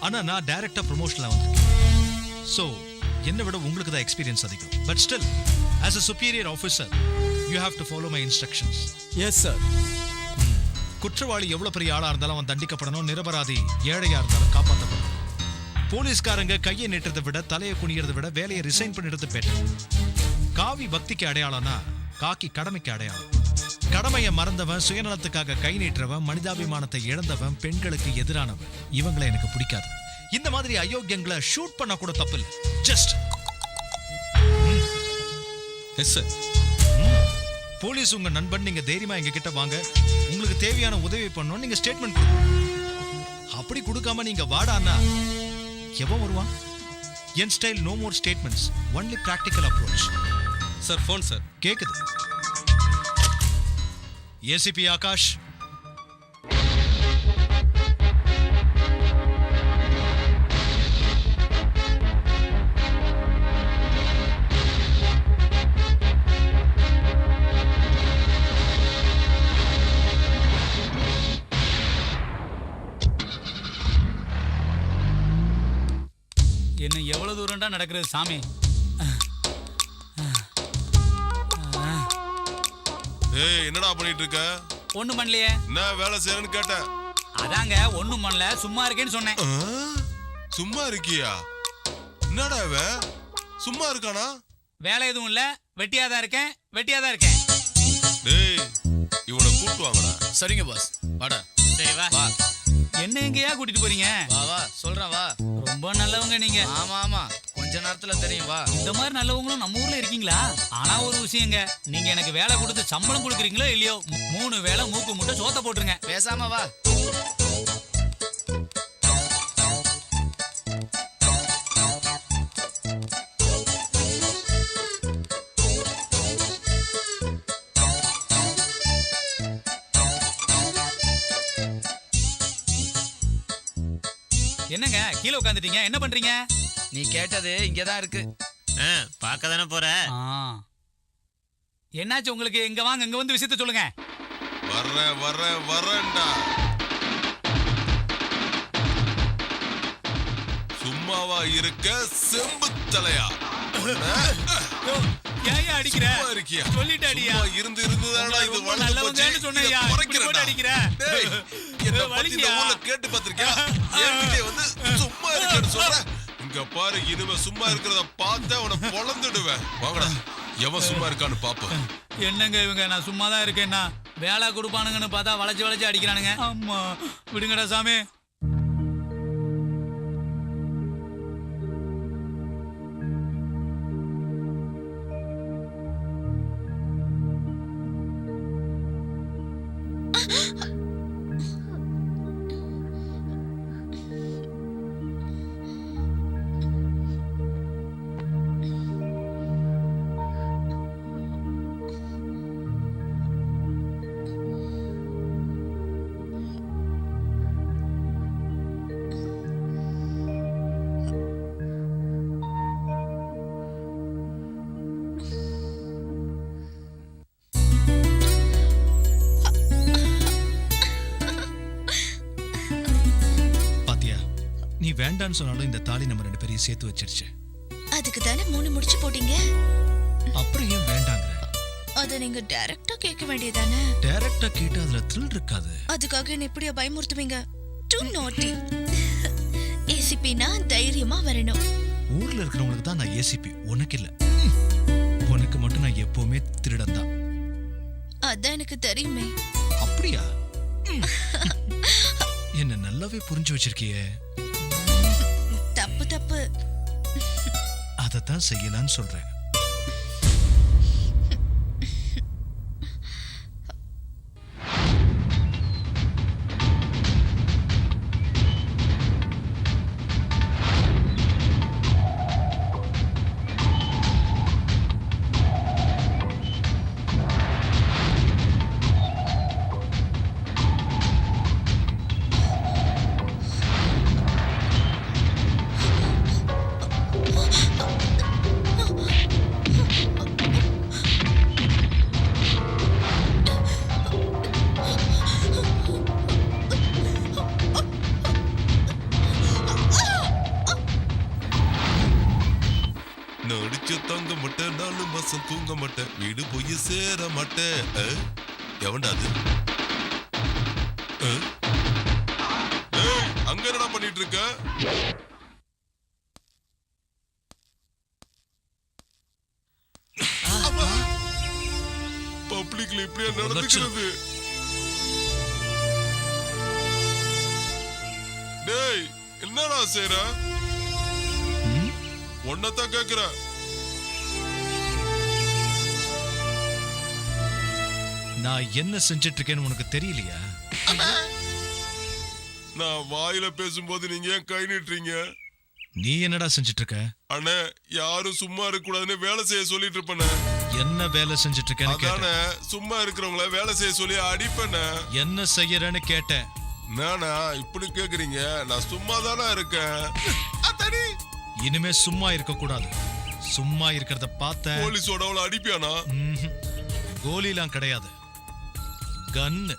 ஆனா நான் டைரக்டா ப்ரொமோஷன்ல வந்திருக்கேன். ஸோ என்னை விட உங்களுக்கு தான் எக்ஸ்பீரியன்ஸ் அதிகம். But still as a superior officer you have to follow my instructions. Yes sir. குற்றவாளி எவ்வளவு பெரிய ஆளா இருந்தாலும் அவன் தண்டிக்கப்படணும். நிரபராதி ஏழையா இருந்தாலும் காப்பாற்றப்படணும். போலீஸ்காரங்க கையை நீட்டுறதை விட தலையை குனியறதை விட வேலையை ரிசைன் பண்ணிடுறது பெட்டர். காவி பக்திக்கு அடையாளம்னா காக்கி கடமைக்கு அடையாளம். கடமையை மறந்தவன், சுயநலத்துக்காக கை நீட்டுறவன், மனிதாபிமானத்தை இழந்தவன், பெண்களுக்கு எதிரானவன், இவங்களை எனக்கு பிடிக்காது. இந்த மாதிரி அயோக்கியங்களை ஷூட் பண்ண கூட தப்பு இல்லை. Just yes sir. போலீஸ் உங்க நண்பன். நீங்க தைரியமா எங்க கிட்ட வாங்க. உங்களுக்கு தேவையான உதவி பண்ணணும். நீங்க ஸ்டேட்மெண்ட் கொடுக்கணும். அப்படி கொடுக்காம நீங்க வாடான்னா எவன் வருவான்? என் style no more statements, only practical approach. Sir phone sir. கேக்குது. ஏசிபி ஆகாஷ். எவ்வளவு தூரம்டா நடக்கிறது சாமி? ஏய் என்னடா பண்ணிட்டு இருக்க? ஒண்ணும் பண்ணலையே. என்ன வேலை செய்யறேன்னு கேட்டேன். அதாங்க ஒண்ணும் பண்ணல, சும்மா இருக்கேன்னு சொன்னேன். சும்மா இருக்கியா? என்னடா இவன் சும்மா இருக்கானா? வேலை எதுவும் இல்ல, வெட்டியாதான் இருக்கேன், வெட்டியாதான் இருக்கேன். டேய் இவனை கூட்டு வாங்கடா. சரிங்க பாஸ், வாடா. சரி வா. என்ன எங்கயா கூட்டிட்டு போறீங்க? வா வா சொல்றேன் வா. ரொம்ப நல்லவங்க நீங்க. ஆமா ஆமா, கொஞ்ச நேரத்துல தெரியும் வா. இந்த மாதிரி நல்லவங்களும் நம்ம ஊர்ல இருக்கீங்களா? ஆனா ஒரு விஷயங்க, நீங்க எனக்கு வேலை கொடுத்து சம்பளம் கொடுக்குறீங்களோ இல்லையோ, 3 வேளை மூக்கு முட்டை சோத்த போட்டுருங்க. பேசாம வா. என்னங்க கீழே உட்காந்துட்டீங்க, என்ன பண்றீங்க? நீ கேட்டது இங்கதான் இருக்கு. பார்க்க தானே போற. என்னாச்சு உங்களுக்கு? இங்க வாங்க, இங்க வந்து விஷயத்த சொல்லுங்க. வரேன்டா. சும்மாவா இருக்க செம்பு தலையா? ஏன் அடிக்கிற? சொல்லிட்டு அடியா. இருந்து இருந்துதானடா இது நல்லவங்கன்னு சொன்னேயா, இப்படி போட்டு அடிக்கிற. டேய் என்ன பத்தி இந்த ஊர்ல கேட்டு பாத்திருக்கியா? என்கிட்ட வந்து சும்மா இருக்கேன்னு சொல்ற. இங்க பாரு, இனிமே சும்மா இருக்கிறத பார்த்தா உன பொளந்துடுவேன். வாங்கடா, எவன் சும்மா இருக்கான்னு பாப்போம். என்னங்க இவங்க, நான் சும்மா தான் இருக்கேன்னா வேலை கொடுப்பானுங்கன்னு பார்த்தா வளைச்சு வளைச்சு அடிக்கிறானுங்க. அம்மா விடுங்கடா சாமி. நீ வேண்டான்னு சொன்னாலும் இந்த தாலி நம்ம 2 பேரையும் சேர்த்து வச்சிருச்சு. அதுக்கு தானே 3 முடிச்சு போட்டீங்க. அப்புறம் ஏன் வேண்டாங்கற? அத நீங்க டைரக்டா கேட்க வேண்டியதானே. டைரக்டா கேட்டா அதுல த்ரில் இருக்காது. அதுக்காக என்ன இப்படியா பயமுறுத்துவீங்க? Too naughty. ஏசிபினா தைரியமா வரணும். ஊர்ல இருக்கிறவங்களுக்கு தான் நான் ஏசிபி, உனக்கு இல்ல. உனக்கு மட்டும் நான் எப்பவுமே திருடன் தான். அதான் எனக்கு தெரியுமே. அப்படியா? என்ன நல்லாவே புரிஞ்சு வச்சிருக்கியே. தப்பு. அதத்தான் செய்யலான்னு சொல்றேன். தங்க மாட்டேன், 4 மாசம் தூங்க மாட்டேன், வீடு போய் சேர மாட்டேன். எவன்டா அது? அங்க என்ன பண்ணிட்டு இருக்க? பப்ளிக்ல இப்படியா நடந்துக்கிறது? டேய் என்னடா செய்ற? ஒன்னதான் கேக்குற. நான் என்ன செஞ்சிட்டு இருக்கேன்னு உனக்கு தெரியலையா? நான் வாயில பேசும்போது நீங்க ஏன் கை நீட்டுறீங்க? நீ என்னடா செஞ்சிட்டு இருக்க? அண்ணே யாரும் சும்மா இருக்க கூடாதுன்னு வேலை செய்ய சொல்லிட்டு இருப்பேன். என்ன வேலை செஞ்சிட்டு இருக்கேன்னு கேட்டேன். சும்மா இருக்கிறவங்கள வேலை செய்ய சொல்லி அடிப்பேன். என்ன செய்யறேன்னு கேட்டேன். நானா இப்படி கேக்குறீங்க? நான் சும்மா தானே இருக்கேன். இனிமே சும்மா இருக்க கூடாது. சும்மா இருக்கிறத பார்த்த போலீஸோட அவளை அடிப்பியானா? கோலிலாம் கிடையாது, கன்னு.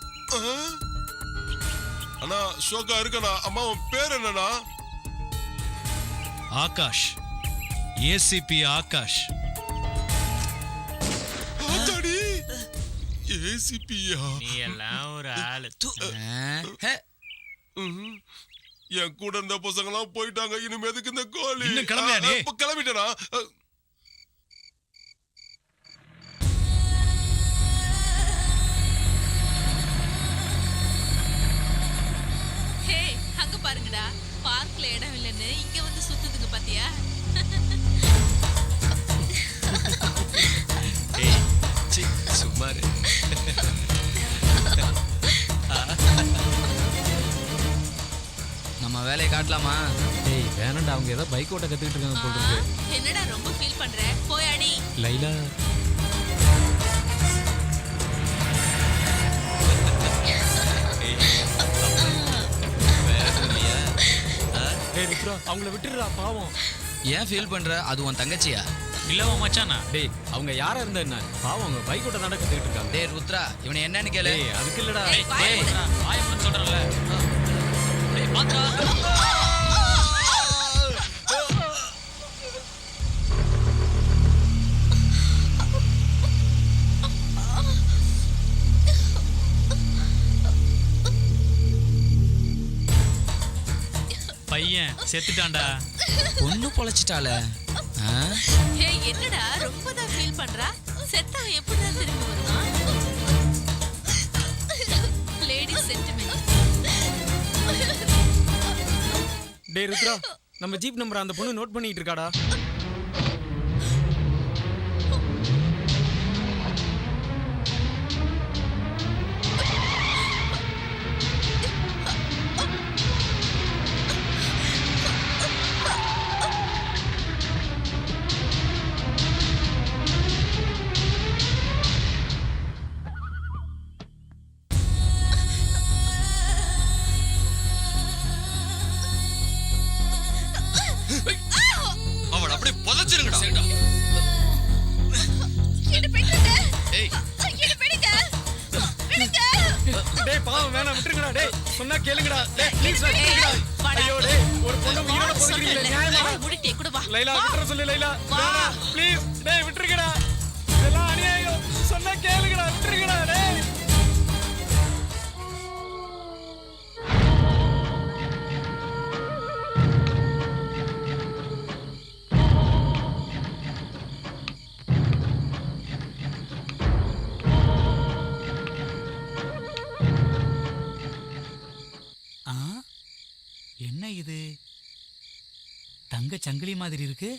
அண்ணா ஷோக்கா இருக்கண்ணா. அம்மா உன் பேர் என்னண்ணா? ஆகாஷ். ஏசிபி ஆகாஷ். ஏசிபியா? நீ எல்லாம் ஒரு ஆளு. என் கூட இருந்த பசங்க எல்லாம் போயிட்டாங்க. இனிமே எதுக்கு இந்த கோழி? இன்னும் கிளம்பலையா நீ? கிளம்பிட்டேனா? ஹே, அங்க பாருங்கடா, பார்க்ல இடம் இல்லைன்னு இங்க வந்து சுத்துதுங்க பாத்தியா? சும்மாரு. நம்ம வேலையை காட்டலாமா? டேய் வேணாண்டா, அவங்க ஏதோ பைக் ஓட்ட கத்துக்கிட்டு இருக்காங்க போல இருக்கு. என்னடா ரொம்ப ஃபீல் பண்ற? போய் அடி. லைலா அவங்கள விட்டுடுறா பாவம். ஏன் ஃபீல் பண்ற? அது உன் தங்கச்சியா? இல்லவா மச்சானா? டேய் அவங்க யாரா இருந்தா என்ன? பாவம் அவங்க பைக் ஓட்ட தாண்ட கத்துக்கிட்டு இருக்காங்க. டேய் ருத்ரா, இவனை என்னன்னு கேளு. டேய் அதுக்கு இல்லடா. டேய் ஆயம்னு சொல்றல. டேய் பாத்ரா. பையன் செத்துட்டான்டா. பொண்ணு பொழைச்சிட்டால. ஹே, என்னடா ரொம்ப தான் ஃபீல் பண்றா? செத்தவன் எப்படிதான் திரும்பி வருவான்? Ladies sentiment. டேய் ருத்ரா, நம்ம ஜீப் நம்பர் அந்த பொண்ணு நோட் பண்ணிட்டு இருக்காடா. அவள அப்படியே புதைச்சிருங்கடா. டேய் பாவம் வேணாம், விட்டுருங்கடா. டேய் சொன்னா கேளுங்கடா. டேய் ப்ளீஸ் விட்டுருங்கடா. ஐயோ டேய், ஒரு பொண்ணு உயிரோட போறீங்க நியாயமா? முடிட்டே கூட வா. லைலா விட்டுற சொல்லு லைலா. வேணாம் ப்ளீஸ். டேய் விட்டுருங்கடா. இதெல்லாம் அநியாயம். சொன்னா கேளுங்கடா, விட்டுருங்கடா டேய். என்ன இது தங்க சங்கிலி மாதிரி இருக்கு?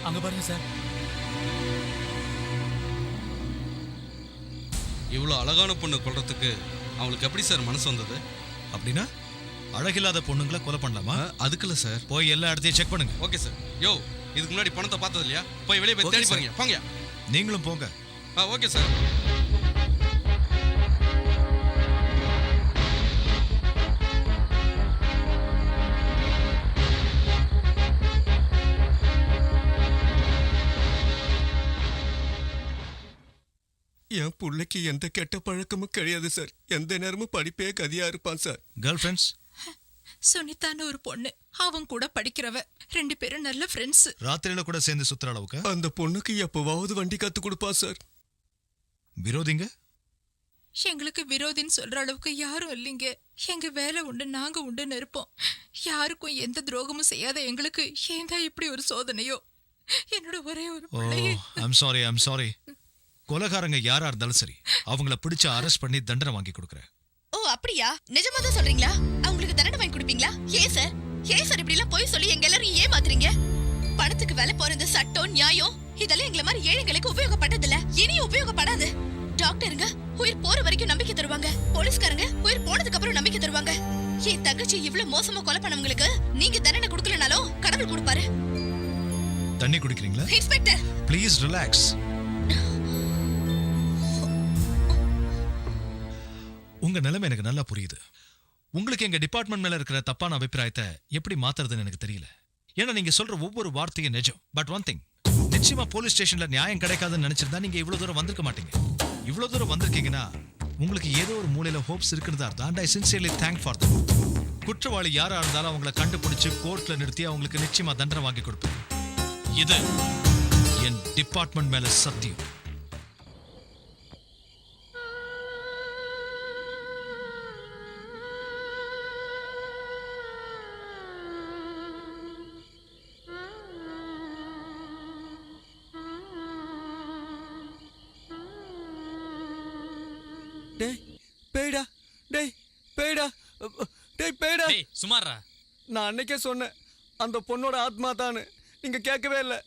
அங்க பாருங்க சார். இவ்வளவு அழகான பொண்ணு கொல்றதுக்கு அவங்களுக்கு எப்படி சார் மனசு வந்தது? அப்படின்னா அழகில்லாத பொண்ணுங்களை கொலை பண்ணலாமா? அதுக்குல்ல சார். போய் எல்லா இடத்தையும் செக் பண்ணுங்க. Okay sir. யோ, இதுக்கு முன்னாடி பணத்தை பார்த்தது இல்லையா? போய் வெளியே போய் தேடி பாருங்க. போங்க. நீங்களும் போங்க. Okay sir. என் பிள்ளைக்கு எந்த கெட்ட பழக்கமும் கிடையாது சார். எந்த நேரமும் படிப்பே கதியா இருப்பான் சார். Girl friends? சுனிதான்னு ஒரு பொண்ணு, அவன் கூட படிக்கிறவ. 2 பேரும் நல்ல ஃப்ரெண்ட்ஸ். ராத்திரியில கூட சேர்ந்து சுத்துற அளவுக்கு? அந்த பொண்ணுக்கு எப்பவாவது வண்டி கத்து கொடுப்பான் சார். விரோதிங்க? எங்களுக்கு விரோதின்னு சொல்ற அளவுக்கு யாரும் இல்லைங்க. எங்க வேலை உண்டு, நாங்க உண்டுன்னு இருப்போம். யாருக்கும் எந்த துரோகமும் செய்யாத எங்களுக்கு ஏன் தான் இப்படி ஒரு சோதனையோ? என்னோட ஒரே ஒரு பிள்ளையே. I'm sorry. கொலைகாரங்க யாரா இருந்தாலும் சரி, அவங்கள பிடிச்சு அரெஸ்ட் பண்ணி தண்டனை வாங்கி கொடுக்கறேன். ஓ அப்படியா? நிஜமா தான் சொல்றீங்களா? அவங்களுக்கு தண்டனை வாங்கி கொடுப்பீங்களா? ஏன் சார் இப்படி எல்லாம் போய் சொல்லி எங்க எல்லாரும் ஏமாத்துறீங்க? பணத்துக்கு வேலை போறது சட்டம் நியாயம் இதெல்லாம் எங்களை மாதிரி ஏழைங்களுக்கு உபயோகப்பட்டது இல்ல, இனியும் உபயோகப்படாது. டாக்டருங்க உயிர் போற வரைக்கும் நம்பிக்கை தருவாங்க, போலீஸ்காரங்க உயிர் போனதுக்கு அப்புறம் நம்பிக்கை தருவாங்க. என் தங்கச்சி அடிச்சு இவ்வளவு மோசமா கொலை பண்ணவங்களுக்கு நீங்க தண்டனை கொடுக்கலனாலும் கடவுள் கொடுப்பாரு. தண்ணி குடிக்கிறீங்களா? Inspector please relax. உங்க நிலைமை எனக்கு நல்லா புரியுது. உங்களுக்கு எங்க டிபார்ட்மெண்ட் மேல இருக்கிற தப்பான அபிப்பிராயத்தை எப்படி மாத்துறதுன்னு எனக்கு தெரியல. ஏன்னா நீங்க சொல்ற ஒவ்வொரு வார்த்தையும் நிஜம். பட் ஒன் திங், நிச்சயமா போலீஸ் ஸ்டேஷன்ல நியாயம் கிடைக்காதுன்னு நினைச்சிருந்தா நீங்க இவ்வளவு தூரம் வந்திருக்க மாட்டீங்க. இவ்வளவு தூரம் வந்திருக்கீங்கன்னா உங்களுக்கு ஏதோ ஒரு மூலையில ஹோப்ஸ் இருக்குன்னு தான். And I sincerely thank for that. குற்றவாளி யாரா இருந்தாலும் அவங்களை கண்டுபிடிச்சு கோர்ட்ல நிறுத்தி அவங்களுக்கு நிச்சயமா தண்டனை வாங்கி கொடுப்பேன். இது என் டிபார்ட்மெண்ட் மேல சத்தியம். சுமாரா, நான் அன்னைக்கே சொன்னேன் அந்த பொண்ணோட ஆத்மா தானு. நீங்க கேட்கவே இல்லை.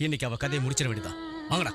இன்னைக்கு அவ கதையை முடிச்சிட வேண்டியதான். வாங்கடா.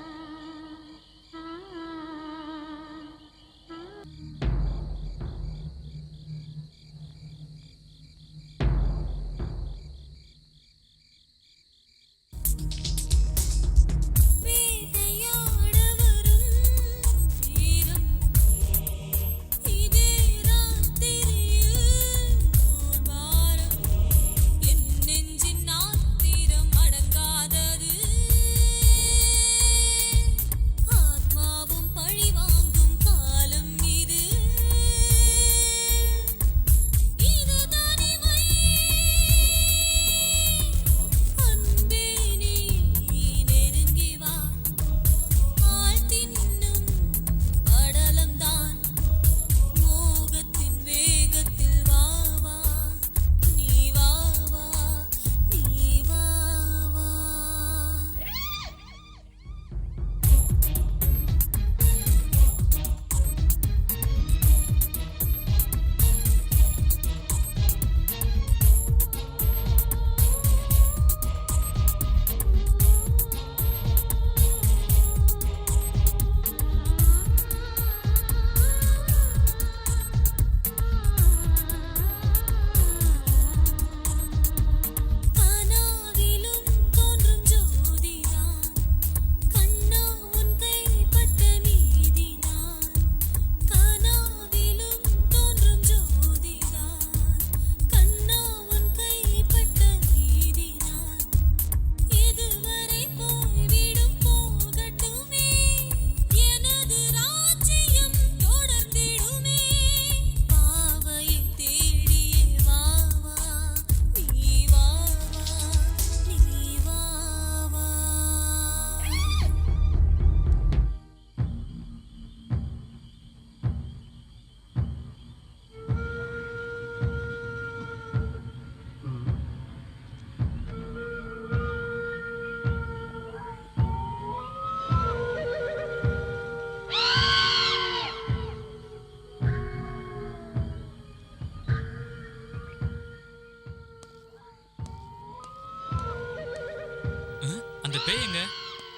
அந்த பேய் எங்க?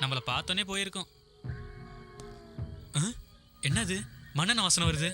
நம்மள பார்த்தோன்னே போயிருக்கோம். என்னது மண்ணெண்ண வாசனை வருது?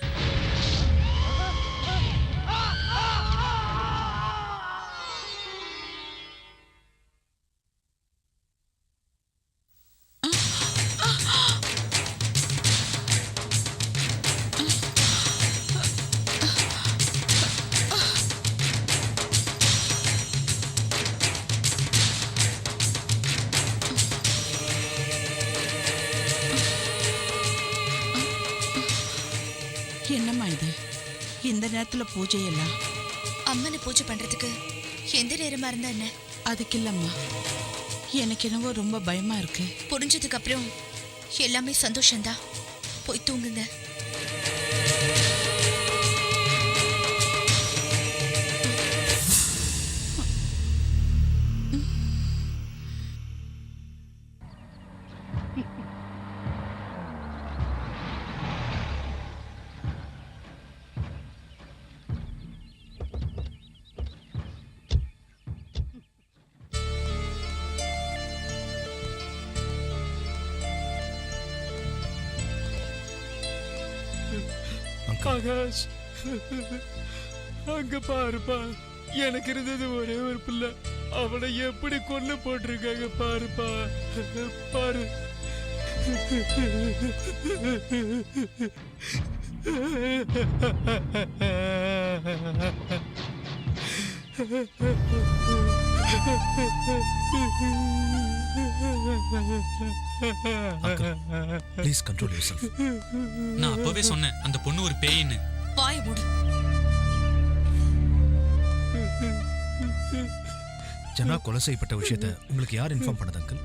என்னம்மா இது இந்த நேரத்துல பூஜை எல்லாம்? அம்மனை பூஜை பண்றதுக்கு எந்த நேரமா இருந்தா என்ன? அதுக்கு இல்லம்மா, எனக்கு என்னவோ ரொம்ப பயமா இருக்கு. புரிஞ்சதுக்கு அப்புறம் எல்லாமே சந்தோஷம்தான். போய் தூங்குங்க. ஆகாஷ், அங்க பாருப்பா, எனக்கு இருந்தது ஒரே ஒரு பிள்ளை, அவனை எப்படி கொன்னு போட்டிருக்காங்க பாருப்பா, பாரு. Please control yourself. நான் அப்பவே சொன்னேன் அந்த பொண்ணு ஒரு பேயின்னு. வாய மூடு. ஜனா கொலை செய்யப்பட்ட விஷயத்தை உங்களுக்கு யார் இன்ஃபார்ம் பண்ணது அங்கிள்?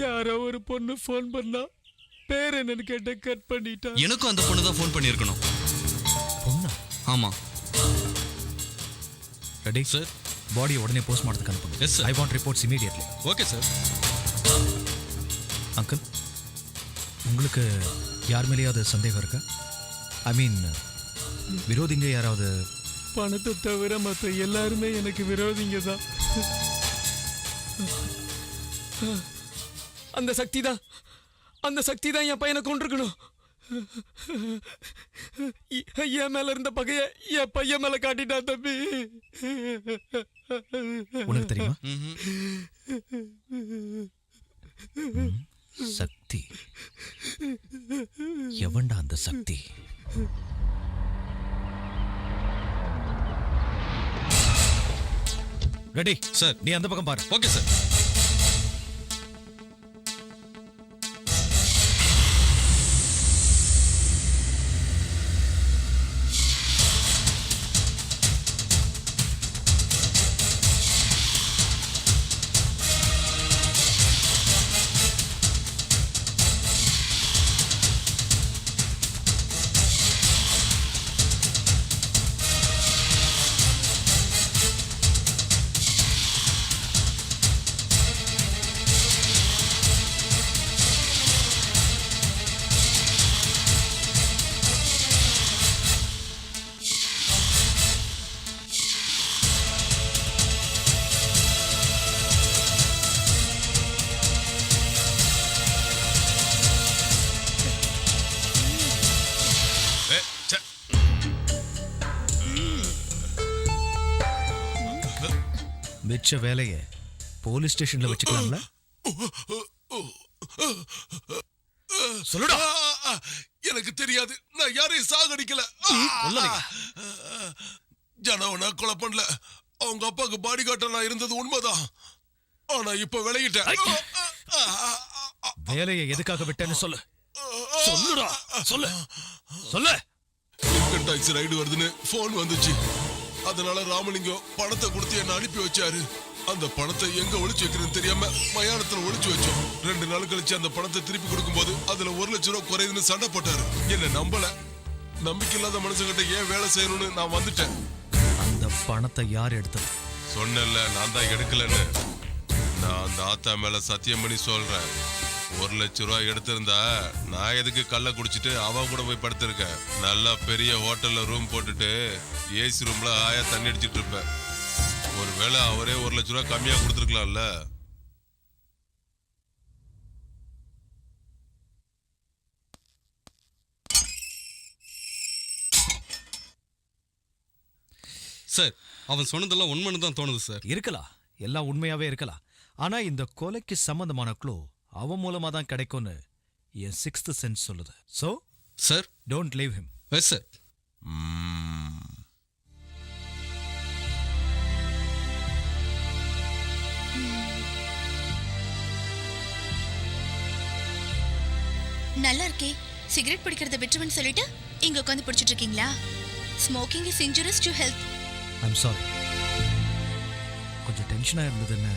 யாரோ ஒரு பொண்ணு ஃபோன் பண்ணா, பேர் என்னன்னு கேட்ட கட் பண்ணிட்டா. எனக்கும் அந்த பொண்ணு தான் ஃபோன் பண்ணியிருக்கணும். பொண்ணா? ஆமா. Ready sir. பாடியை உடனே போஸ்ட்மார்ட்டத்துக்கு அனுப்புங்க. Yes sir. I want reports immediately. Okay sir. Uncle, உங்களுக்கு யார் மேலேயாவது சந்தேகம் இருக்கா? ஐ மீன், விரோதிங்க யாராவது? பணத்தை தவிர மற்ற எல்லாருமே எனக்கு விரோதிங்க தான். அந்த சக்தி தான் என் பையனை கொண்டிருக்கணும். என் மேல இருந்த பகைய என் பையன் மேல காட்டிட்டா தம்பி. உனக்கு தெரியுமா? சக்தி எவன்டா அந்த சக்தி? Ready sir. நீ அந்த பக்கம் பாரு. Okay sir. மிச்ச வேலையை போலீஸ் ஸ்டேஷன்ல வச்சுக்கலாம்ல? சொல்லுடா. எனக்கு தெரியாது, நான் யாரையும் சாகடிக்கல. ஜனவனா கொலை பண்ணல. அவங்க அப்பாக்கு பாடி காட்ட நான் இருந்தது உண்மைதான். ஆனா இப்ப விலகிட்டேன். வேலையை எதுக்காக விட்டேன்னு சொல்லு. சொல்லுடா, சொல்லு சொல்லு. இன்கம் டாக்ஸ் ரைடு வருதுன்னு போன் வந்துச்சு. அதனால ராமலிங்கம் பணத்தை கொடுத்து என்ன அனுப்பி வச்சாரு. அந்த பணத்தை எங்க ஒளிச்சு வைக்கிறேன்னு தெரியாம மயானத்துல ஒளிச்சு வச்சோம். 2 நாள் கழிச்சு அந்த பணத்தை திருப்பி கொடுக்கும் போது அதுல 1 லட்சம் ரூபாய் குறையுதுன்னு சண்டை போட்டாரு. என்ன நம்பல. நம்பிக்கை இல்லாத மனுஷங்கிட்ட ஏன் வேலை செய்யணும்னு நான் வந்துட்டேன். அந்த பணத்தை யார் எடுத்தது? சொன்னல, நான் தான் எடுக்கலன்னு. நான் அந்த ஆத்தா மேல சத்தியம் பண்ணி சொல்றேன். 1 லட்சம் ரூபாய் எடுத்திருந்தா நான் எதுக்கு கள்ள குடிச்சிட்டு அவன் கூட போய் படுத்திருக்கேன். நல்லா பெரிய ஹோட்டல்ல ரூம் போட்டுட்டு ஏசி ரூம்ல ஆயா தண்ணி அடிச்சிட்டு இருப்பேன். ஒருவேளை அவரே 1 லட்சம் ரூபாய் கம்மியா கொடுத்துருக்கலாம்ல. சார், அவன் சொன்னதெல்லாம் உண்மைன்னு தான் தோணுது சார். இருக்கலாம், எல்லாம் உண்மையாவே இருக்கலாம். ஆனா இந்த கொலைக்கு சம்பந்தமான க்ளூ அவன் மூலமா தான் கிடைக்கும்னு என் 6th சென்ஸ் சொல்லுது. So sir, don't leave him. Yes sir. நல்லா இருக்கே. சிகரெட் பிடிக்கிறத விட்டுருன்னு சொல்லிட்டு இங்க உட்காந்து பிடிச்சிட்டு இருக்கீங்களா? Smoking is injurious to health. I'm sorry, கொஞ்சம் டென்ஷனா இருந்ததுன்னு.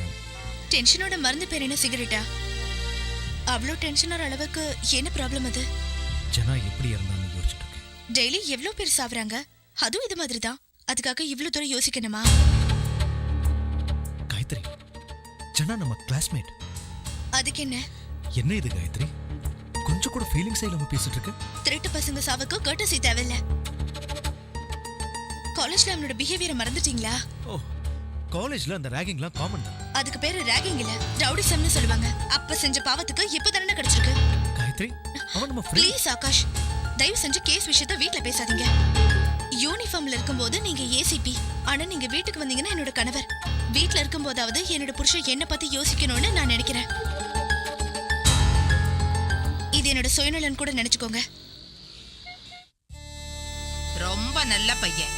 டென்ஷனோட மருந்து பேர் என்ன? சிகரெட்டா? அவ்வளோ டென்ஷனர் அளவுக்கு என்ன ப்ராப்ளம் அது? ஜனா எப்படி இருந்தான்னு யோசிச்சுட்டு இருக்கேன். டெய்லி எவ்வளோ பேர் சாவறாங்க, அதுவும் இது மாதிரி தான். அதுக்காக இவ்வளோ தூரம் யோசிக்கணுமா? காயத்ரி, ஜனா நம்ம கிளாஸ்மேட். அதுக்கு என்ன? என்ன இது காயத்ரி, கொஞ்சம் கூட ஃபீலிங்ஸ் இல்லாம பேசிட்டு இருக்க? திருட்டு பசங்க சாவுக்கு கர்ட்டசி தேவையில்ல. காலேஜ்ல அவனோட பிஹேவியரை மறந்துட்டீங்களா? ஓ, காலேஜ்ல அந்த ராகிங்லாம் காமன் தான். அதுக்கு பேரு ராகிங் இல்ல, ரவுடிசம்னு சொல்லுவாங்க. அப்ப செஞ்ச பாவத்துக்கு இப்ப தண்டனை கிடைச்சிருக்கு. காயத்ரி, அவன் நம்ம ப்ளீஸ் ஆகாஷ், தயவு செஞ்சு கேஸ் விஷயத்தை வீட்ல பேசாதீங்க. யூனிஃபார்ம்ல இருக்கும்போது நீங்க ஏசிபி, ஆனா நீங்க வீட்டுக்கு வந்தீங்கன்னா என்னோட கணவர். வீட்ல இருக்கும்போதாவது என்னோட புருஷன் என்ன பத்தி யோசிக்கணும்னு நான் நினைக்கிறேன். இது என்னோட சுயநலன் கூட நினைச்சுக்கோங்க. ரொம்ப நல்ல பையன்,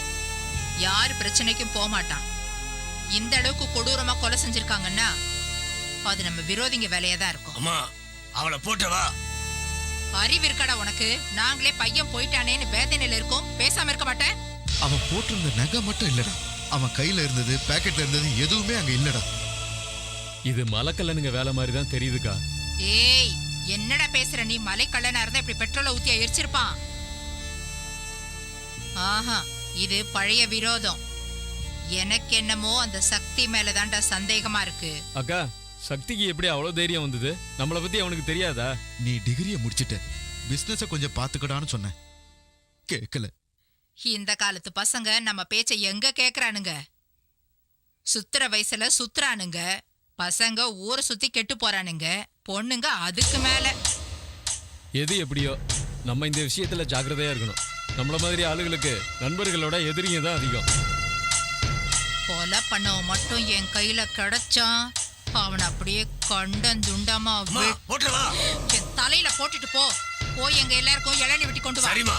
யார் பிரச்சனைக்கும் போக மாட்டான். இந்த அளவுக்கு கொடூரமா கொலை செஞ்சிருக்காங்கன்னா அது நம்ம விரோதிங்க வேலையா தான் இருக்கும். அம்மா அவளை போட்டவா? அறிவு இருக்கடா உனக்கு? நாங்களே பையன் போயிட்டானேன்னு வேதனையில இருக்கோம், பேசாம இருக்க மாட்டேன். அவன் போட்டிருந்த நகை மட்டும் இல்லடா, அவன் கையில இருந்தது பாக்கெட்ல இருந்தது எதுவுமே அங்க இல்லடா. இது மலக்கல்லனுங்க வேலை மாதிரி தான் தெரியுதுக்கா. ஏய், என்னடா பேசுற நீ? மலை கள்ளனா இருந்தா இப்படி பெட்ரோலை ஊத்தி எரிச்சிருப்பான். ஆஹா, இது பழைய விரோதம். எனக்கு என்னமோ அந்த சக்தி மேலதான்டா சந்தேகமா இருக்கு. அக்கா, சக்திக்கு எப்படி அவ்வளவு தைரியம் வந்தது? நம்மளை பத்தி அவனுக்கு தெரியாதா? நீ டிகிரியை முடிச்சிட்ட, பிசினஸ கொஞ்சம் பாத்துக்கடான்னு சொன்ன, கேட்கல. இந்த காலத்து பசங்க நம்ம பேச்ச எங்க கேக்குறானுங்க? சுத்துற வயசுல சுத்துறானுங்க. பசங்க ஊரை சுத்தி கெட்டு போறானுங்க, பொண்ணுங்க அதுக்கு மேல. எது எப்படியோ நம்ம இந்த விஷயத்துல ஜாக்கிரதையா இருக்கணும். நம்மள மாதிரி ஆளுகளுக்கு நண்பர்களோட எதிரிங்க தான் அதிகம். கொலை பண்ணவன் மட்டும் என் கையில கிடைச்சான், அவன் அப்படியே கண்டந்துண்டாமா என் தலையில போட்டுட்டு போ. போய் எங்க எல்லாருக்கும் இளநீ வெட்டி கொண்டு வா. சரிமா.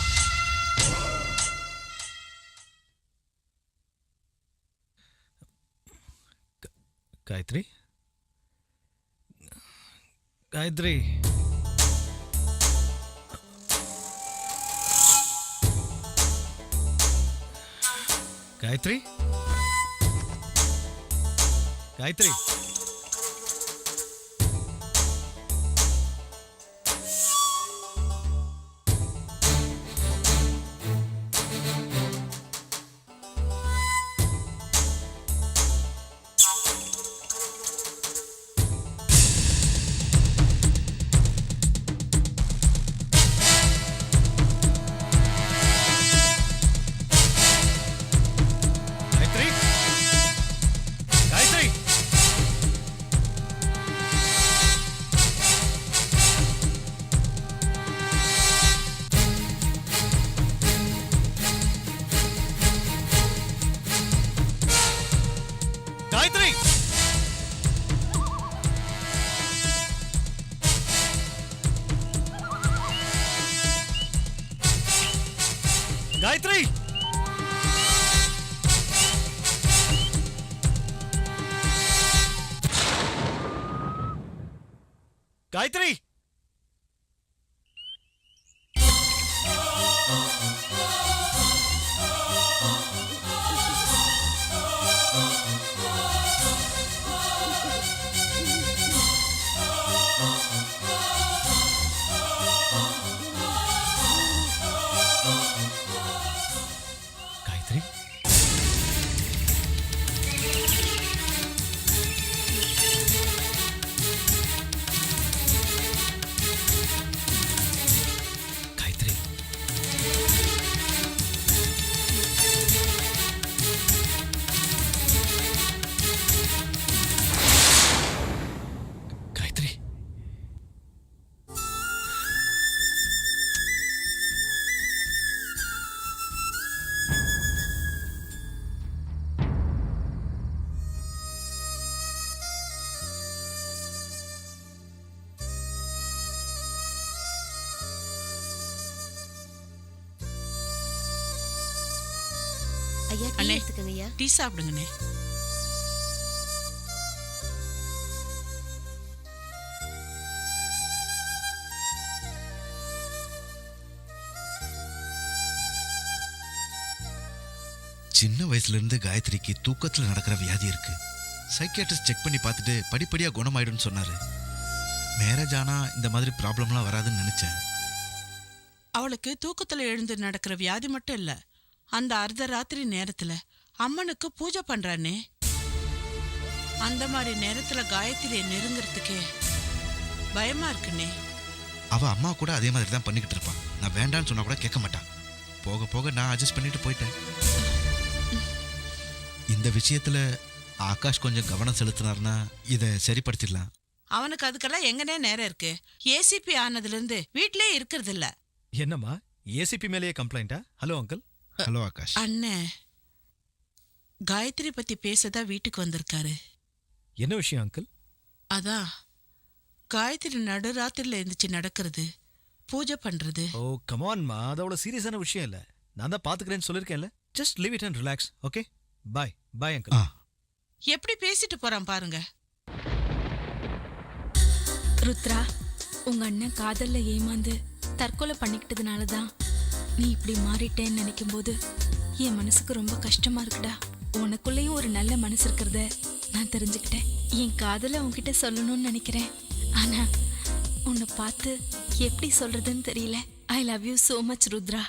காயத்ரி, காயத்ரி, காயத்ரி, காயத்ரி, காயத்ரி, காயத்ரி, காயத்ரி, காயத்ரி, காயத்ரி, காயத்ரி, ஐயா, டீ அண்ணே, எடுத்துக்கங்க ஐயா. டீ சாப்பிடுங்கண்ணே. சின்ன வயசுல இருந்து காயத்ரிக்கு தூக்கத்துல நடக்கிற வியாதி இருக்கு. சைக்கியாட்ரிஸ்ட் செக் பண்ணி பார்த்துட்டு படிப்படியா குணமாயிடும்னு சொன்னாரு. மேரேஜ் ஆனா இந்த மாதிரி ப்ராப்ளம்லாம் வராதுன்னு நினைச்சேன். அவளுக்கு தூக்கத்துல எழுந்து நடக்கிற வியாதி மட்டும் இல்ல, அந்த அர்த்த ராத்திரி நேரத்துல அம்மனுக்கு பூஜை பண்றானே, அந்த மாதிரி நேரத்துல காயத்ரியை நெருங்கிறதுக்கே பயமா இருக்குண்ணே. அவ அம்மா கூட அதே மாதிரி தான் பண்ணிக்கிட்டு இருப்பான். நான் வேண்டான்னு சொன்னா கூட கேட்க மாட்டான். போக போக நான் அட்ஜஸ்ட் பண்ணிட்டு போயிட்டேன். இந்த விஷயத்துல ஆகாஷ் கொஞ்சம் கவனம் செலுத்தினார்னா இதை சரிப்படுத்திடலாம். அவனுக்கு அதுக்கெல்லாம் எங்கனே நேரம் இருக்கு? ஏசிபி ஆனதுல இருந்து வீட்லயே இருக்கிறது இல்ல. என்னம்மா ஏசிபி மேலேயே கம்ப்ளைண்டா? Hello uncle. ஹலோ ஆகாஷ். அண்ணே காயத்ரி பத்தி பேசதான் வீட்டுக்கு வந்திருக்காரு. என்ன விஷயம் அங்கிள்? அதான் காயத்ரி நடுராத்திரில எந்திரிச்சு நடக்கிறது, பூஜை பண்றது. ஓ கமான்மா, அது அவ்வளோ சீரியஸான விஷயம் இல்லை. நான் தான் பார்த்துக்கிறேன்னு சொல்லியிருக்கேன்ல. Just leave it and relax. Okay bye. Bye uncle. எப்படி பேசிட்டு போறான் பாருங்க. ருத்ரா, உங்க அண்ணன் காதல்ல ஏமாந்து தற்கொலை பண்ணிக்கிட்டதுனால தான் நீ இப்படி மாறிட்டேன்னு நினைக்கும் போது என் மனசுக்கு ரொம்ப கஷ்டமா இருக்குடா. உனக்குள்ளேயும் ஒரு நல்ல மனசு இருக்கிறத நான் தெரிஞ்சுக்கிட்டேன். என் காதலை உன்கிட்ட சொல்லணும்னு நினைக்கிறேன், ஆனா உன்னை பார்த்து எப்படி சொல்றதுன்னு தெரியல. I love you so much Rudra.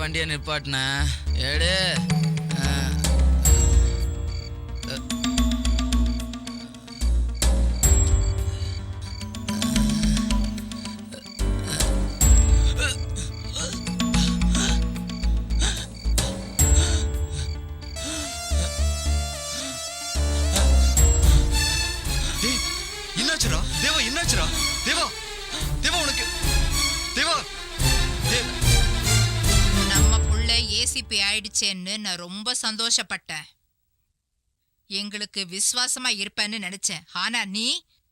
வண்டியை நிப்பாட்டின ஏடு. என்னாச்சுடா? தேவா தேவா உனக்கு தேவா நம்ம புள்ள ஏசிபி ஆயிடுச்சேன்னு நான் ரொம்ப சந்தோஷப்பட்டேன். எங்களுக்கு விசுவாசமா இருப்பேன்னு நினைச்சேன். ஆனா நீ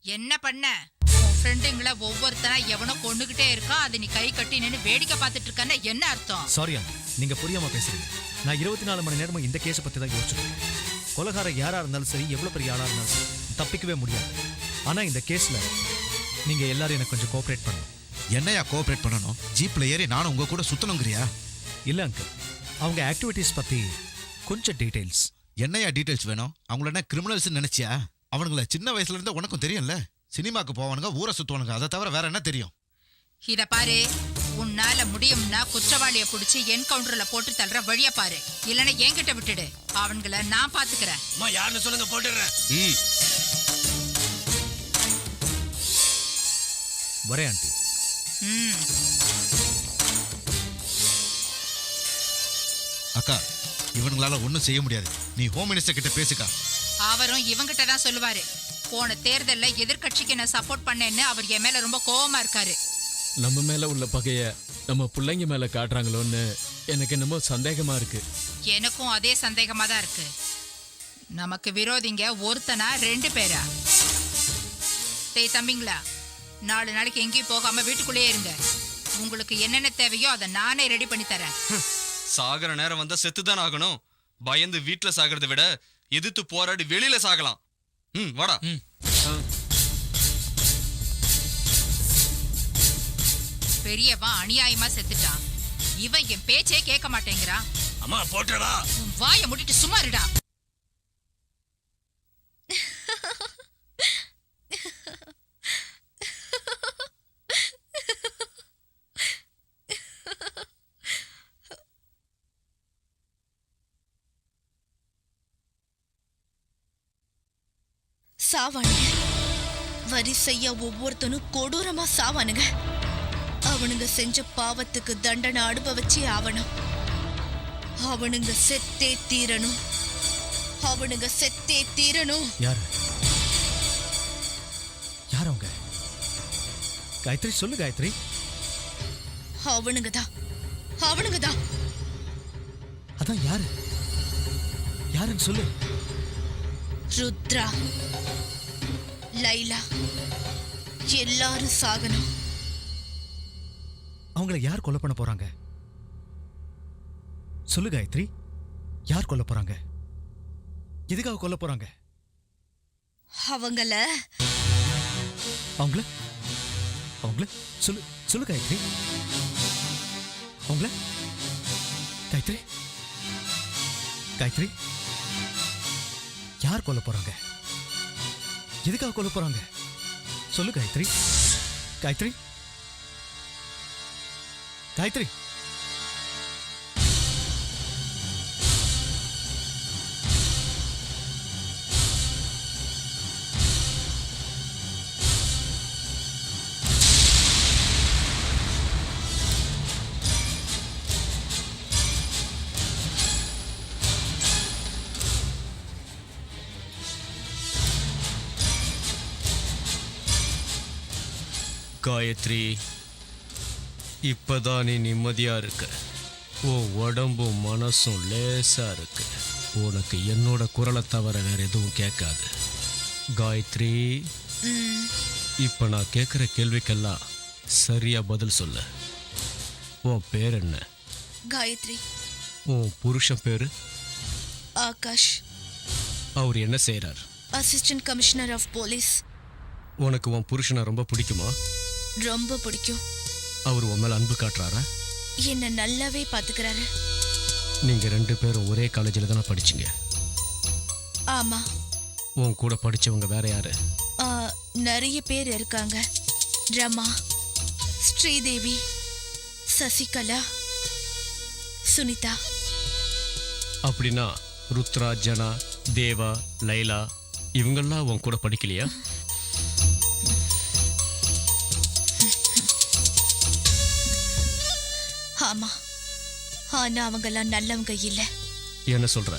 என்ன பண்ண? உன் ஃப்ரெண்டுங்களை ஒவ்வொருத்தனா எவனோ கொண்டுகிட்டே இருக்கா, அதை நீ கை கட்டி நின்று வேடிக்கை பார்த்துட்டு இருக்கன்னு என்ன அர்த்தம்? சாரி ஆண்டி, நீங்க புரியாம பேசுறீங்க. நான் 24 மணி நேரமும் இந்த கேஸை பத்தி தான் யோசிச்சிருக்கேன். கொலைகாரர் யாரா இருந்தாலும் சரி, எவ்வளவு பெரிய ஆளா இருந்தாலும் சரி, தப்பிக்கவே முடியாது. ஆனா இந்த கேஸ்ல நீங்க எல்லாரும் எனக்கு கொஞ்சம் கோஆபரேட் பண்ணணும். என்னையா கோஆபரேட் பண்ணணும்? ஜீப்ல ஏறி நானும் உங்க கூட சுத்தணுங்கிறியா? இல்ல அங்கிள், அவங்க ஆக்டிவிட்டீஸ் பத்தி கொஞ்சம் டீடைல்ஸ். என்னையா டீடைல்ஸ் வேணும்? அவங்கள என்ன கிரிமினல்ஸ் நினைச்சியா? அவனுங்கள சின்ன வயசுல இருந்து உனக்கும் தெரியும்ல. சினிமாக்கு போவானுங்க, ஊரை சுத்துவானுங்க, அதை தவிர வேற என்ன தெரியும்? இத பாரு, உன்னால முடியும்னா குற்றவாளியை பிடிச்சி என்கவுண்டர்ல போட்டு தள்ளுற வழிய பாரு. இல்லைன்னா என்கிட்ட விட்டுடு, அவன்களை நான் பாத்துக்கிறேன். யாருன்னு சொல்லுங்க, போட்டுடுறேன். வரேன் ஆண்டி. அக்கா, இவனுங்களால ஒன்றும் செய்ய முடியாது. நீ ஹோம் மினிஸ்டர் கிட்ட பேசுக்கா. அவரும் இவங்கிட்ட தான் சொல்லுவாரு. போன தேர்தல்ல எதிர்கட்சிக்கு நான் சப்போர்ட் பண்ணேன்னு அவர் என் மேல ரொம்ப கோவமா இருக்காரு. நம்ம மேல உள்ள பகைய நம்ம பிள்ளைங்க மேல காட்டுறாங்களோன்னு எனக்கு என்னமோ சந்தேகமா இருக்கு. எனக்கும் அதே சந்தேகமா தான் இருக்கு. நமக்கு விரோதிங்க ஒருத்தனா 2 பேரா? டேய் தம்பிங்களா, 4 நாளைக்கு எங்கேயும் போகாம வீட்டுக்குள்ளேயே இருங்க. உங்களுக்கு என்னென்ன தேவையோ அதை நானே ரெடி பண்ணி தரேன். சாகர நேரம் வந்தா செத்துதான் ஆகணும். பயந்து வீட்டுல சாகிறத விட எதிர்த்து போராடி வெளியில சாகலாம். வாடா. பெரியவன் அநியாயமா செத்துட்டான். இவன் என் பேச்சே கேட்க மாட்டேங்கிறான். அம்மா போட்டடா. வாயை மூடிட்டு சும்மா இருடா. சாவானுங்க. வரிசையா ஒவ்வொருத்தனும் கொடூரமா சாவானுங்க. அவனுங்க செஞ்ச பாவத்துக்கு தண்டனை அனுபவிச்சே ஆவணும். அவனுங்க செத்தே தீரணும். அவனுங்க செத்தே தீரணும். யார் யார் அவங்க? காயத்ரி சொல்லு காயத்ரி. அவனுங்கதான், அவனுங்கதான். அதான் யாரு? யாருன்னு சொல்லு. ருத்ரா, லைலா, எல்லாரும் சாகணும். அவங்கள யார் கொலை பண்ண போறாங்க? சொல்லு காயத்ரி, யார் கொல்ல போறாங்க? எதுக்காக கொல்ல போறாங்க? அவங்கள அவங்கள அவங்கள சொல்லு சொல்லு காயத்ரி. அவங்கள காயத்ரி காயத்ரி யார் கொல்ல போறாங்க? எதுக்காக கொல்ல போறாங்க? சொல்லு காயத்ரி. காயத்ரி காயத்ரி. காயத்ரி, இப்பதான் நீ நிம்மதியா இருக்க. உன் உடம்பும் மனசும் லேசா இருக்கு. உனக்கு என்னோட குரலை தவிர வேற எதுவும் கேட்காது. காயத்ரி, இப்ப நான் கேட்குற கேள்விக்கெல்லாம் சரியா பதில் சொல்லு. உன் பேர் என்ன? காயத்ரி. உன் புருஷன் பேரு? ஆகாஷ். அவர் என்ன செய்றார்? Assistant commissioner of police. உனக்கு உன் புருஷனை ரொம்ப பிடிக்குமா? ரொம்ப பிடிக்கும். அவர் உன் மேல அன்பு காட்டுறாரா? என்ன நல்லாவே பாத்துக்கிறாரு. நீங்க 2 பேரும் ஒரே காலேஜில் தானே படிச்சீங்க? ஆமா. உன் கூட படிச்சவங்க வேற யாரு? நிறைய பேர் இருக்காங்க. ரமா, ஸ்ரீதேவி, சசிகலா, சுனிதா. அப்படின்னா ருத்ரா, ஜனா, தேவா, லைலா இவங்கெல்லாம் உன் கூட படிக்கலையா? ஆமா, ஆனா அவங்கெல்லாம் நல்லவங்க இல்ல. என்ன சொல்ற?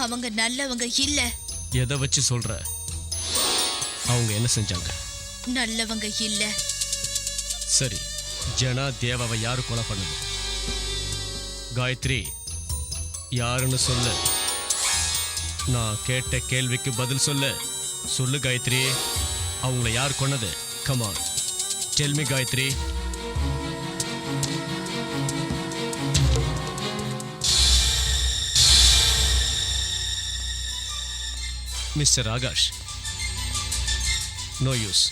அவங்க நல்லவங்க இல்ல. எதை வச்சு சொல்ற? அவங்க என்ன செஞ்சாங்க? நல்லவங்க இல்ல. சரி, ஜனா தேவாவை யாரு கொலை பண்ணது? காயத்ரி, யாருன்னு சொல்லு. நான் கேட்ட கேள்விக்கு பதில் சொல்லு. சொல்லு காயத்ரி, அவங்கள யார் கொன்னது? Come on, tell me Gayathri. Mister Akash, no use.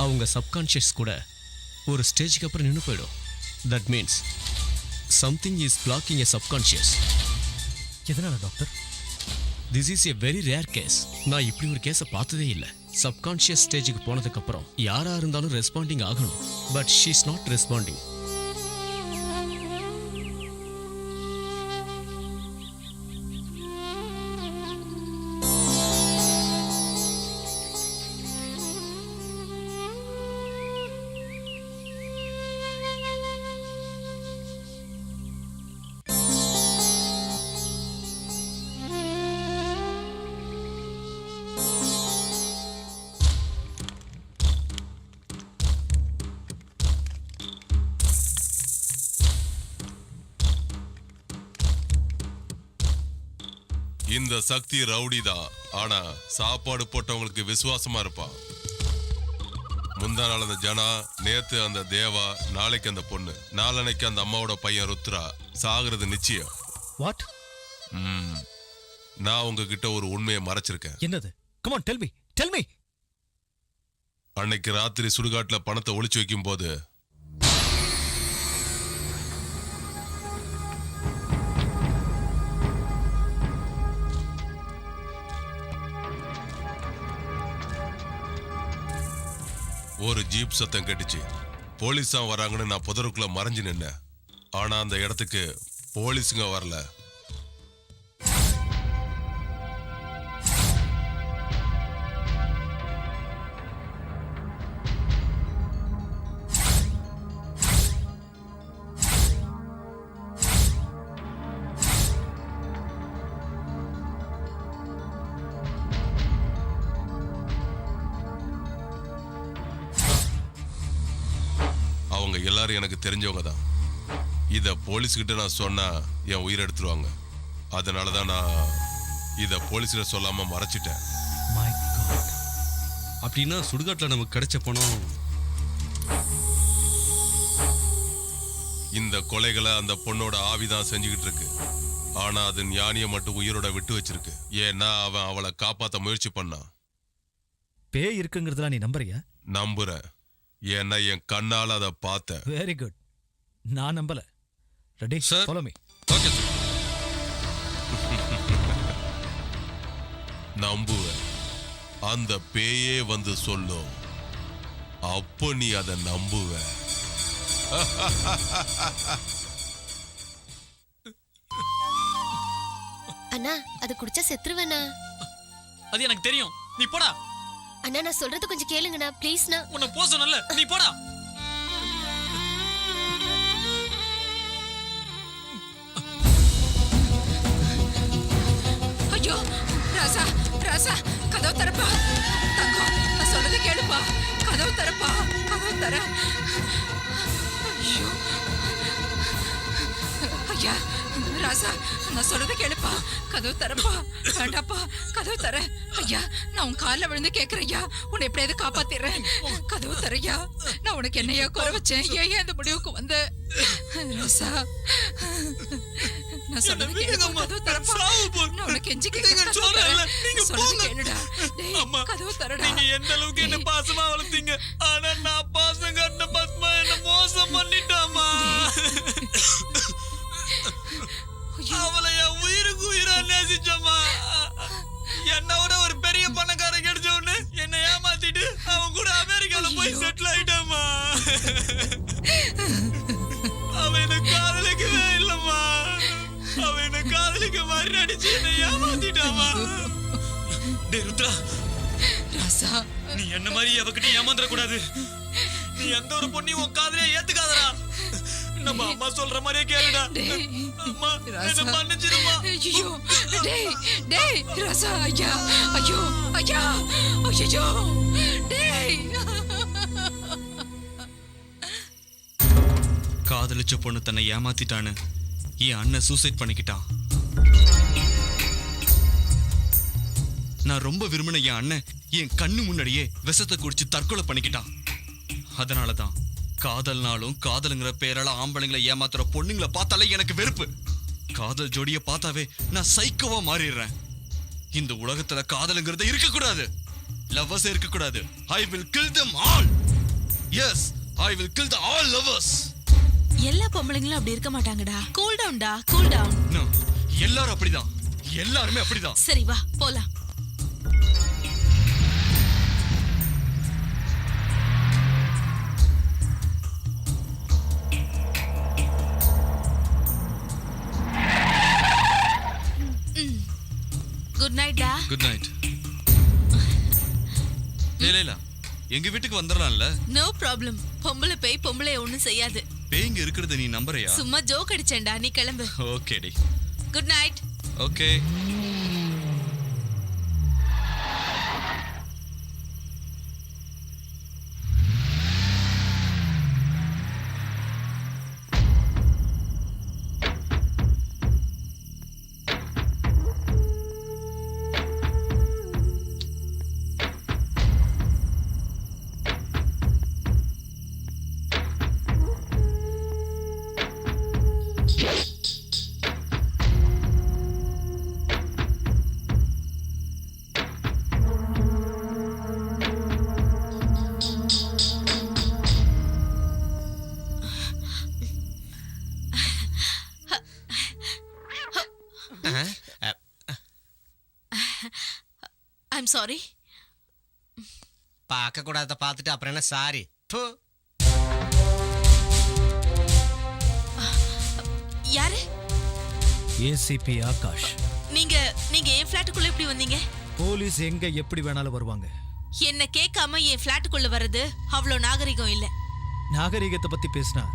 அவங்க சப்கான்ஷியஸ் கூட ஒரு ஸ்டேஜுக்கு அப்புறம் நின்று போயிடும். That means something is blocking a subconscious. எதனால doctor? This is a very rare case. நான் இப்படி ஒரு கேஸை பார்த்ததே இல்லை. சப்கான்ஷியஸ் ஸ்டேஜுக்கு போனதுக்கு அப்புறம் யாரா இருந்தாலும் ரெஸ்பாண்டிங் ஆகணும். But she is not responding. இந்த சக்தி ரவுடி தான், ஆனா சாப்பாடு போட்டவங்களுக்கு விசுவாசமா இருப்பான். முந்தா நாள் அந்த ஜனா, நேத்து அந்த தேவா, நாளைக்கு அந்த பொண்ணு, நாளனைக்கு அந்த அம்மாவோட பையன் ருத்ரா சாகுறது நிச்சயம். வாட்? நான் உங்ககிட்ட ஒரு உண்மையை மறைச்சிருக்கேன். என்னது? Come on, tell me, tell me. அன்னைக்கு ராத்திரி சுடுகாட்டுல பணத்தை ஒளிச்சு வைக்கும் போது ஒரு ஜீப் சத்தம் கேட்டுச்சு. போலீஸா வராங்கன்னு நான் புதருக்குள்ள மறைஞ்சு நின்னேன். ஆனா அந்த இடத்துக்கு போலீஸுங்க வரல. அவங்க எல்லாரும் எனக்கு தெரிஞ்சவங்க தான். இத போலீஸ்கிட்ட நான் சொன்னா என் உயிரை எடுத்துருவாங்க. அதனாலதான் நான் இத போலீஸ்ல சொல்லாம மறைச்சிட்டேன். அப்படின்னா சுடுகாட்டுல நமக்கு கிடைச்ச பணம்? இந்த கொலைகளை அந்த பொண்ணோட ஆவிதான் செஞ்சுக்கிட்டு இருக்கு. ஆனா அது ஞானிய மட்டும் உயிரோட விட்டு வச்சிருக்கு. ஏன்னா அவன் அவளை காப்பாத்த முயற்சி பண்ணான். பேய் இருக்குங்கிறதுலாம் நீ நம்புறியா? நம்புறேன். ஏன்னா என் கண்ணால அதை பார்த்தேன். Very good. நான் நம்பல. Ready sir, follow me. Okay sir. நம்புவேன். அந்த பேயே வந்து சொல்லும், அப்போ நீ அதை நம்புவ. அண்ணா, அது குடிச்சா செத்துருவேண்ணா. அது எனக்கு தெரியும், நீ போடா. அண்ணா, நான் சொல்றது கொஞ்சம் கேளுங்கண்ணா, ப்ளீஸ்ண்ணா. உன்னை போ சொன்னல, நீ போடா. ஐயோ ராசா, ராசா, கதவு தரப்பா. தங்கம், நான் சொல்றதை கேளுப்பா. கதவு தரப்பா, கதவு தர. ஐயோ ஐயா, ராசா, நான் சொல்றதை கேளுப்பா. கதவு தரப்பா. வேண்டாப்பா, கதவு தர. ஐயா, நான் உன் காலில் விழுந்து கேட்கிறேன் ஐயா, உன்னை எப்படியாவது காப்பாத்திடுறேன். கதவு தரையா. நான் உனக்கு என்னையா குறை வச்சேன்? ஏன் இந்த முடிவுக்கு வந்த? ராசா, நான் சொல்றது கேளுப்பா. கதவு தரப்பா. நான் உனக்கு எஞ்சி கேட்கிறேன். சொல்றது கேளுடா. டேய், கதவு தரடா. நீங்க எந்த அளவுக்கு என்ன பாசமா வளர்த்தீங்க, ஆனா நான் பாசம் கட்ட பத்மா என்ன மோசம் பண்ணிட்டாமா. அவளை என் உயிருக்கு உயிரா நேசிச்சம்மா. என்னோட ஒரு பெரிய பணக்காரன் கிடைச்ச உடனே என்னை ஏமாத்திட்டு அவன் கூட அமெரிக்கால போய் செட்டில் ஆயிட்டாமா. அவன் என்ன காதலிக்கவே இல்லம்மா. அவன் என்ன காதலிக்க மாதிரி நடிச்சு என்னை ஏமாத்திட்டாமா. டேய் ருத்ரா, ராசா, நீ என்ன மாதிரி அவகிட்ட ஏமாந்துட கூடாது. நீ எந்த ஒரு பொண்ணையும் உன் காதலியா ஏத்துக்காதடா. நம்ம அம்மா சொல்ற மாதிரியே கேளுடா. அம்மா, என்ன மன்னிச்சிடுமா. ஐயோ, டேய், டேய், ராசா, ஐயா, ஐயோ, ஐயா, ஐயோ, டேய். காதலிச்ச பொண்ணு தன்னை ஏமாத்திட்டான்னு என் அண்ணன் சூசைட் பண்ணிக்கிட்டான். நான் ரொம்ப விரும்பின என் அண்ணன் என் கண்ணு முன்னாடியே விஷத்தை குடிச்சு தற்கொலை பண்ணிக்கிட்டான். அதனாலதான் காதல்னாலும் காதலுங்கிற பேரால ஆம்பளைங்களை ஏமாத்துற பொண்ணுங்களை பார்த்தாலே எனக்கு வெறுப்பு. காதல் ஜோடிய பார்த்தாவே நான் சைக்கோவா மாறிடுறேன். இந்த உலகத்துல காதலுங்கிறது இருக்கக்கூடாது, லவ்வர்ஸ் இருக்கக்கூடாது. I will kill them all. Yes, I will kill the all lovers. எல்லா பொம்பளைங்களும் அப்படி இருக்க மாட்டாங்கடா. கூல் டவுன்டா, கூல் டவுன். No, எல்லாரும் அப்படிதான், எல்லாருமே அப்படிதான். சரி வா போலாம். குட் நைட் டா. Good night. லேலா, எங்க வீட்டுக்கு வந்துடலாம்ல? No problem. பொம்பளை பேய் பொம்பளை ஒண்ணும் செய்யாது. பேய்ங்க இருக்கிறது நீ நம்புறியா? சும்மா ஜோக் அடிச்சேன்டா, நீ கிளம்பு. ஓகேடி. Good night. Okay. I'm sorry. பார்க்க கூடாத பார்த்துட்டு அப்புறம் என்ன சாரி? யாரு? ஏசிபி ஆகாஷ். நீங்க என் ஃபிளாட்டுக்குள்ள எப்படி வந்தீங்க? போலீஸ் எங்க எப்படி வேணாலும் வருவாங்க. என்ன கேட்காம என் ஃபிளாட்டுக்குள்ள வர்றது அவ்வளவு நாகரிகம் இல்ல. நாகரிகத்தை பத்தி பேசினா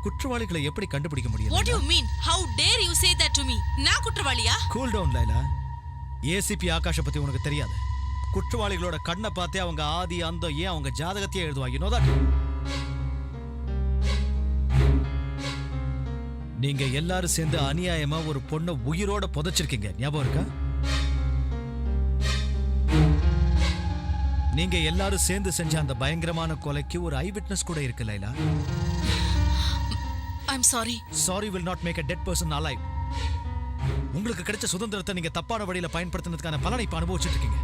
குற்றவாளிகளை எப்படி கண்டுபிடிக்க முடியும்? What do you mean? How dare you say that to me? நான் குற்றவாளியா? Cool down Laila. ஏசிபி ஆகாஷை பத்தி உனக்கு தெரியாது. குற்றவாளிகளோட கண்ணை பார்த்தே அவங்க ஆதி அந்தம் ஏன் அவங்க ஜாதகத்தையே எழுதுவாங்க. You know that? நீங்க எல்லாரும் சேர்ந்து அநியாயமா ஒரு பொண்ணை உயிரோட புதைச்சிருக்கீங்க, ஞாபகம் இருக்கா? நீங்க எல்லாரும் சேர்ந்து செஞ்ச அந்த பயங்கரமான கொலைக்கு ஒரு ஐ விட்னஸ் கூட இருக்கு Laila. I'm sorry. Sorry will not make a dead person alive. உங்களுக்கு கிடைச்ச சுதந்திரத்தை நீங்க தப்பான வழியில பயன்படுத்தினதுக்கான பலனை இப்ப அனுபவிச்சுட்டு இருக்கீங்க.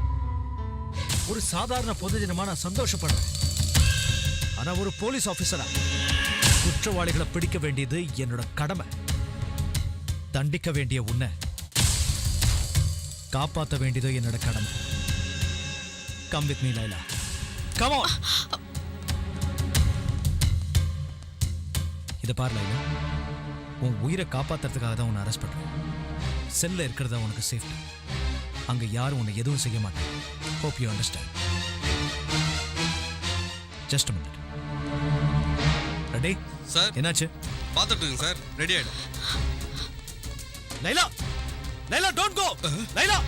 ஒரு சாதாரண பொதுஜனமா நான் சந்தோஷப்படுறேன். ஆனா ஒரு போலீஸ் ஆபீசரா குற்றவாளிகளை பிடிக்க வேண்டியது என்னோட கடமை. தண்டிக்க வேண்டிய உன்னை காப்பாற்ற வேண்டியது என்னோட கடமை. Come with me, Laila. Come on. இத பாரு லைலா, உன் உயிரை காப்பாத்துறதுக்காக தான் உன்னை அரெஸ்ட் பண்றேன். செல்ல இருக்கிறதா உனக்கு சேஃப்டி. அங்க யாரும் உன்னை எதுவும் செய்ய மாட்டாங்க. Hope you understand. Just a minute. Ready? Sir. என்னாச்சு? பார்த்துட்டு இருக்கேன் சார். ரெடி ஆயிடும். Laila, Laila don't go. Laila.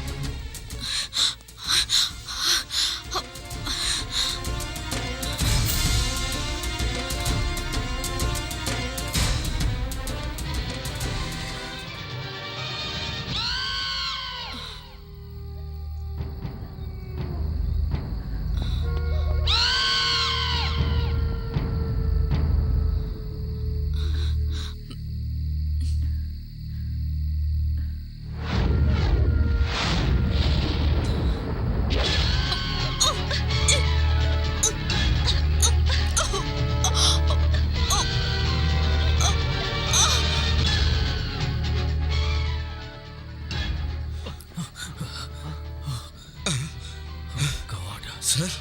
Sir,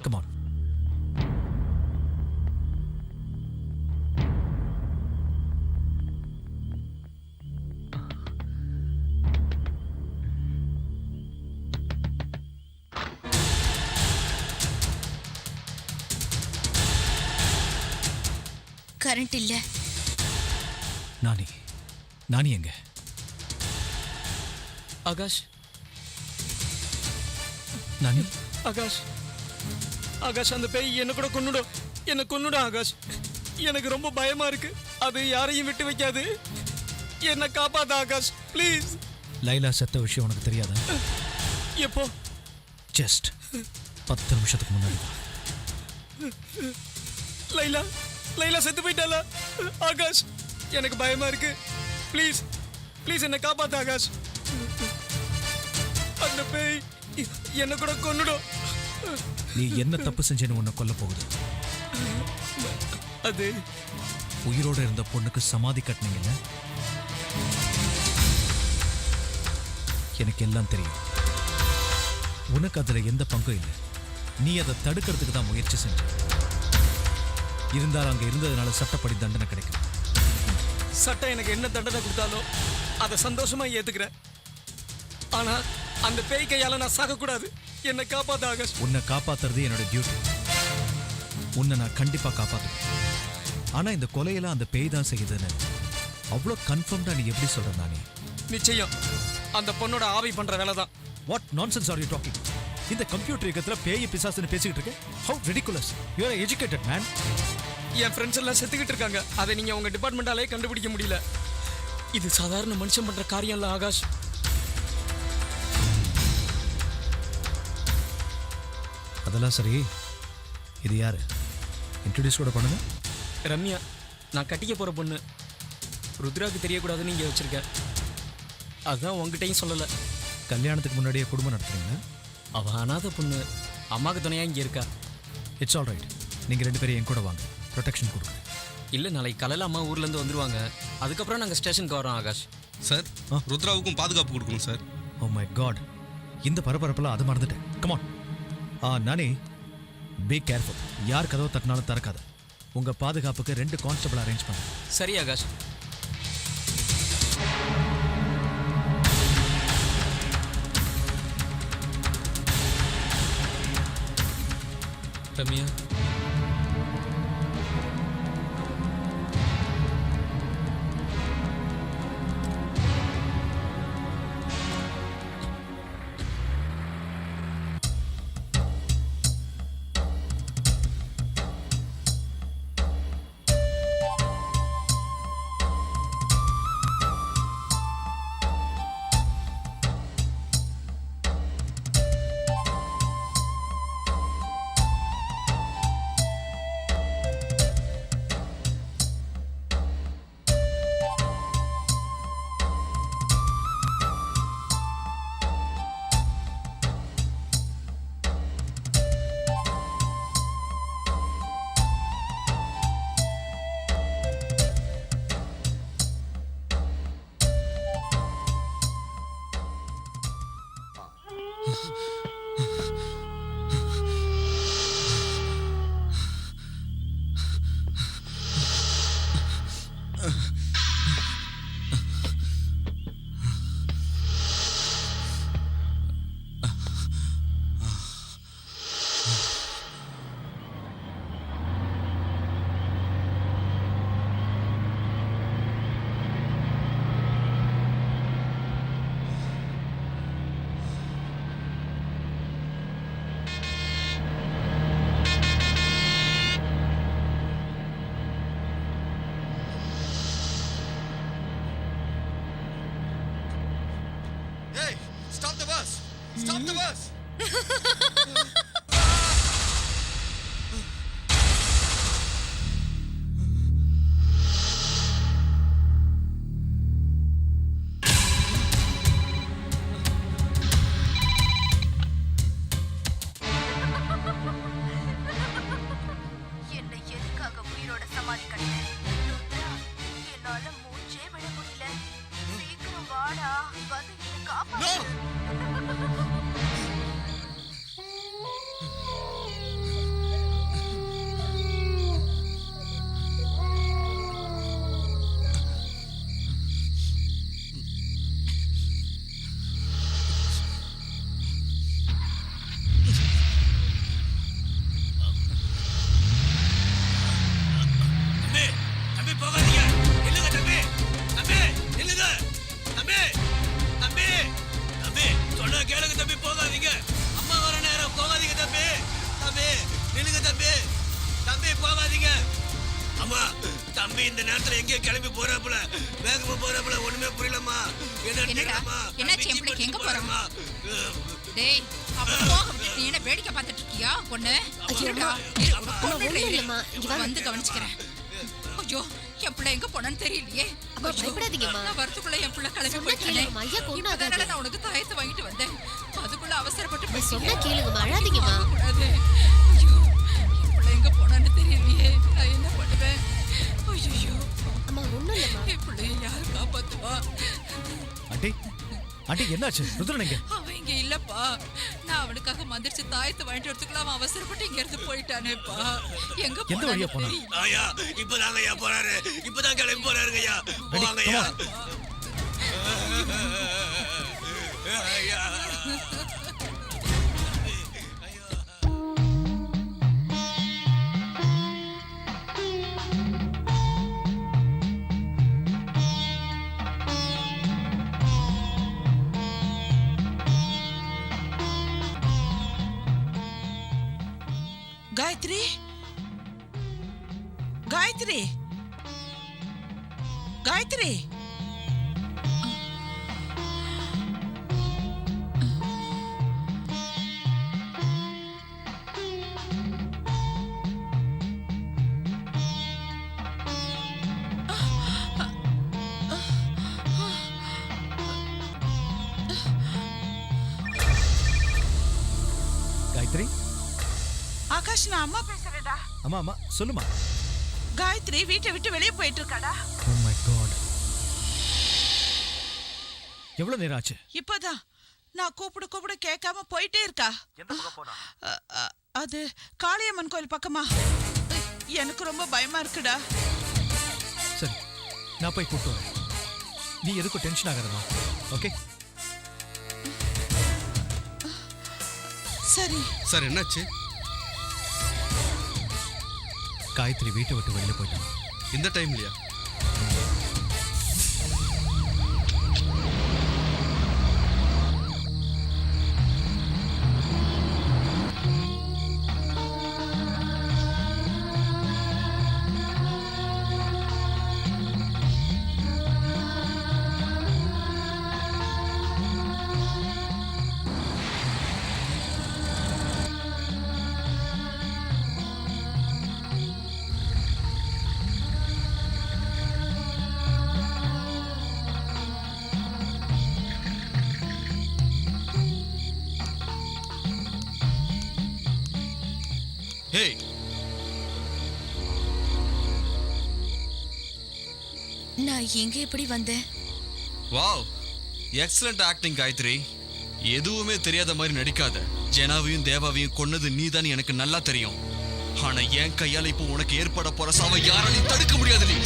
Come on. Current இல்ல. நானி எங்க? ஆகாஷ் நானி ஆகாஷ் ஆகாஷ், அந்த பேய் என்ன கூட கொன்னுடும், என்ன கொன்னுடும் ஆகாஷ். எனக்கு ரொம்ப பயமா இருக்கு. அது யாரையும் விட்டு வைக்காது. என்ன காப்பாத்த ஆகாஷ், ப்ளீஸ். லைலா செத்த விஷயம் உனக்கு தெரியாதா? எப்போ? ஜஸ்ட் 10 நிமிஷத்துக்கு முன்னாடி. லைலா லைலா செத்து போயிட்டாளா? ஆகாஷ், எனக்கு பயமா இருக்கு. ப்ளீஸ் ப்ளீஸ் என்ன காப்பாத்த ஆகாஷ். அந்த பேய் என்ன கூட கொன்னுடும். நீ என்ன தப்பு செஞ்சேன்னு உன்னை கொல்ல போகுது. அது உயிரோட இருந்த பொண்ணுக்கு சமாதி கட்டினீங்கல்ல, எனக்கு எல்லாம் தெரியும். உனக்கு அதுல எந்த பங்கும் இல்லை. நீ அதை தடுக்கிறதுக்கு தான் முயற்சி செஞ்ச. இருந்தாலும் அங்க இருந்ததுனால சட்டப்படி தண்டனை கிடைக்கும். சட்டம் எனக்கு என்ன தண்டனை கொடுத்தாலும் அதை சந்தோஷமா ஏத்துக்கிறேன். ஆனா அந்த பேய் கையால நான் சாகக்கூடாது. என்னை காப்பாத்த ஆகாஷ். உன்னை காப்பாத்துறது என்னோட டியூட்டி. உன்னை நான் கண்டிப்பா காப்பாத்துவேன். ஆனா இந்த கொலையெல்லாம் அந்த பேய் தான் செய்யுதுன்னு அவ்வளோ கன்ஃபார்ம்டா நீ எப்படி சொல்ற? நானே நிச்சயம் அந்த பொண்ணோட ஆவி பண்ற வேலை தான். What nonsense are you talking? இந்த கம்ப்யூட்டர் யுகத்துல பேய் பிசாசுன்னு பேசிக்கிட்டு இருக்க? How ridiculous. You are educated man. என் ஃப்ரெண்ட்ஸ் எல்லாம் செத்துக்கிட்டு இருக்காங்க. அதை நீங்க உங்க டிபார்ட்மெண்டாலே கண்டுபிடிக்க முடியல. இது சாதாரண மனுஷன் பண்ற காரியம் இல்ல ஆகாஷ். அதெல்லாம் சரி, இது யாரு? இன்ட்ரோடியூஸ் கூட பண்ணுங்க. ரம்யா, நான் கட்டிக்க போற பொண்ணு. ருத்ராவுக்கு தெரியக்கூடாதுன்னு இங்கே வச்சிருக்க. அதுதான் உங்ககிட்டையும் சொல்லலை. கல்யாணத்துக்கு முன்னாடியே குடும்பம் நடத்துறீங்க? அவ அனாத பொண்ணு, அம்மாவுக்கு துணையா இங்கே இருக்கா. It's all right. நீங்கள் 2 பேரும் என் கூட வாங்க, ப்ரொடெக்ஷன் கொடுக்குறேன். இல்லை, நாளைக்கு காலையில் அம்மா ஊர்லேருந்து வந்துருவாங்க. அதுக்கப்புறம் நாங்கள் ஸ்டேஷனுக்கு வரோம் ஆகாஷ். சார், ருத்ராவுக்கும் பாதுகாப்பு கொடுக்கணும் சார். ஓ மை காட், இந்த பரபரப்பெல்லாம் அது மறந்துட்டேன். கமான். நானே, பி கேர்ஃபுல். யார் கதவை தட்டினாலும் திறக்காத. உங்கள் பாதுகாப்புக்கு 2 கான்ஸ்டபிள் அரேஞ்ச் பண்ணு. சரி Akash. Ramya, Stop the bus! என்னை எதுக்காக உயிரோட சமாதி கட்டின? என்னால மூச்சே விட முடியல. சீக்கிரம் வாடா, வந்து என்னை காப்பாத்து. நேரத்துல எங்கேயோ கிளம்பி போறாப்புல, வேகமா போறாப்புல, ஒண்ணுமே புரியலம்மா. என்னடா என்னாச்சு என் பிள்ளைக்கு எங்க போறோமா? டேய் அவன் போக விட்டு நீ என்ன வேடிக்கை பார்த்துட்டு இருக்கியா பொண்ணு? இருடா வந்து கவனிச்சுக்கிறேன். ஐயோ என் பிள்ளை எங்க போனான்னு தெரியலையே. பயப்படாதீங்கம்மா. நான் வரதுக்குள்ள என் பிள்ளை கிளம்பி போயிட்டானே. இப்பதானே நான் உனக்கு தாயத்தை வாங்கிட்டு வந்தேன். அதுக்குள்ள அவசரப்பட்டு சொன்னா கேளுங்கம்மா, அழாதீங்கம்மா. ஐயோ என் பிள்ளை எங்க போனான்னு தெரியலையே. நான் என்ன பண்ணுவேன்? ஐயோ அம்மா ஒண்ணும் இல்லம்மா. என் பிள்ளைய யாரு காப்பாத்துவா? ஆண்டி ஆண்டி என்னாச்சு? ருத்ரன் எங்க? அவன் இங்க இல்லப்பா. நான் அவனுக்காக மந்திரிச்சு தாயத்தை வாங்கிட்டு வரதுக்குள்ள அவன் அவசரப்பட்டு இங்க இருந்து போயிட்டானேப்பா. எங்க எந்த வழியா போனா? ஐயா இப்பதாங்க ஐயா போறாரு, இப்பதான் கிளம்பி போறாருங்க ஐயா. போவாங்க ஐயா. ஐயா காயத்ரி, காயத்ரி, காயத்ரி. காயத்ரி. ஆகாஷ், நான் அம்மா பேசுறேன்டா. அம்மா அம்மா சொல்லுமா. காயத்ரி வீட்டை விட்டு வெளியே போயிட்டு இருக்காடா. Oh my god. எவ்வளவு நேரம் ஆச்சு? இப்பதான் நான் கூப்பிட கேட்காம போயிட்டே இருக்கா. எந்த பக்கம் போனா? அது காளியம்மன் கோயில் பக்கமா. எனக்கு ரொம்ப பயமா இருக்குடா. சரி நான் போய் கூப்பிட்டு வரேன். நீ எதுக்கும் டென்ஷன் ஆகாதம்மா. ஓகே சரி. சார் என்னாச்சு? காயத்ரி வீட்டை விட்டு வெளியில போயிட்டான். இந்த டைம்லயா? Hey. நான் எங்க எப்படி வந்தேன்? Wow, excellent acting Gayathri. எதுவுமே தெரியாத மாதிரி நடிக்காத. ஜெனாவையும் தேவாவையும் கொன்னது நீதான் எனக்கு நல்லா தெரியும். ஆனா என் கையால இப்போ உனக்கு ஏற்பட போற சாவை யாராலையும் தடுக்க முடியாது. நீ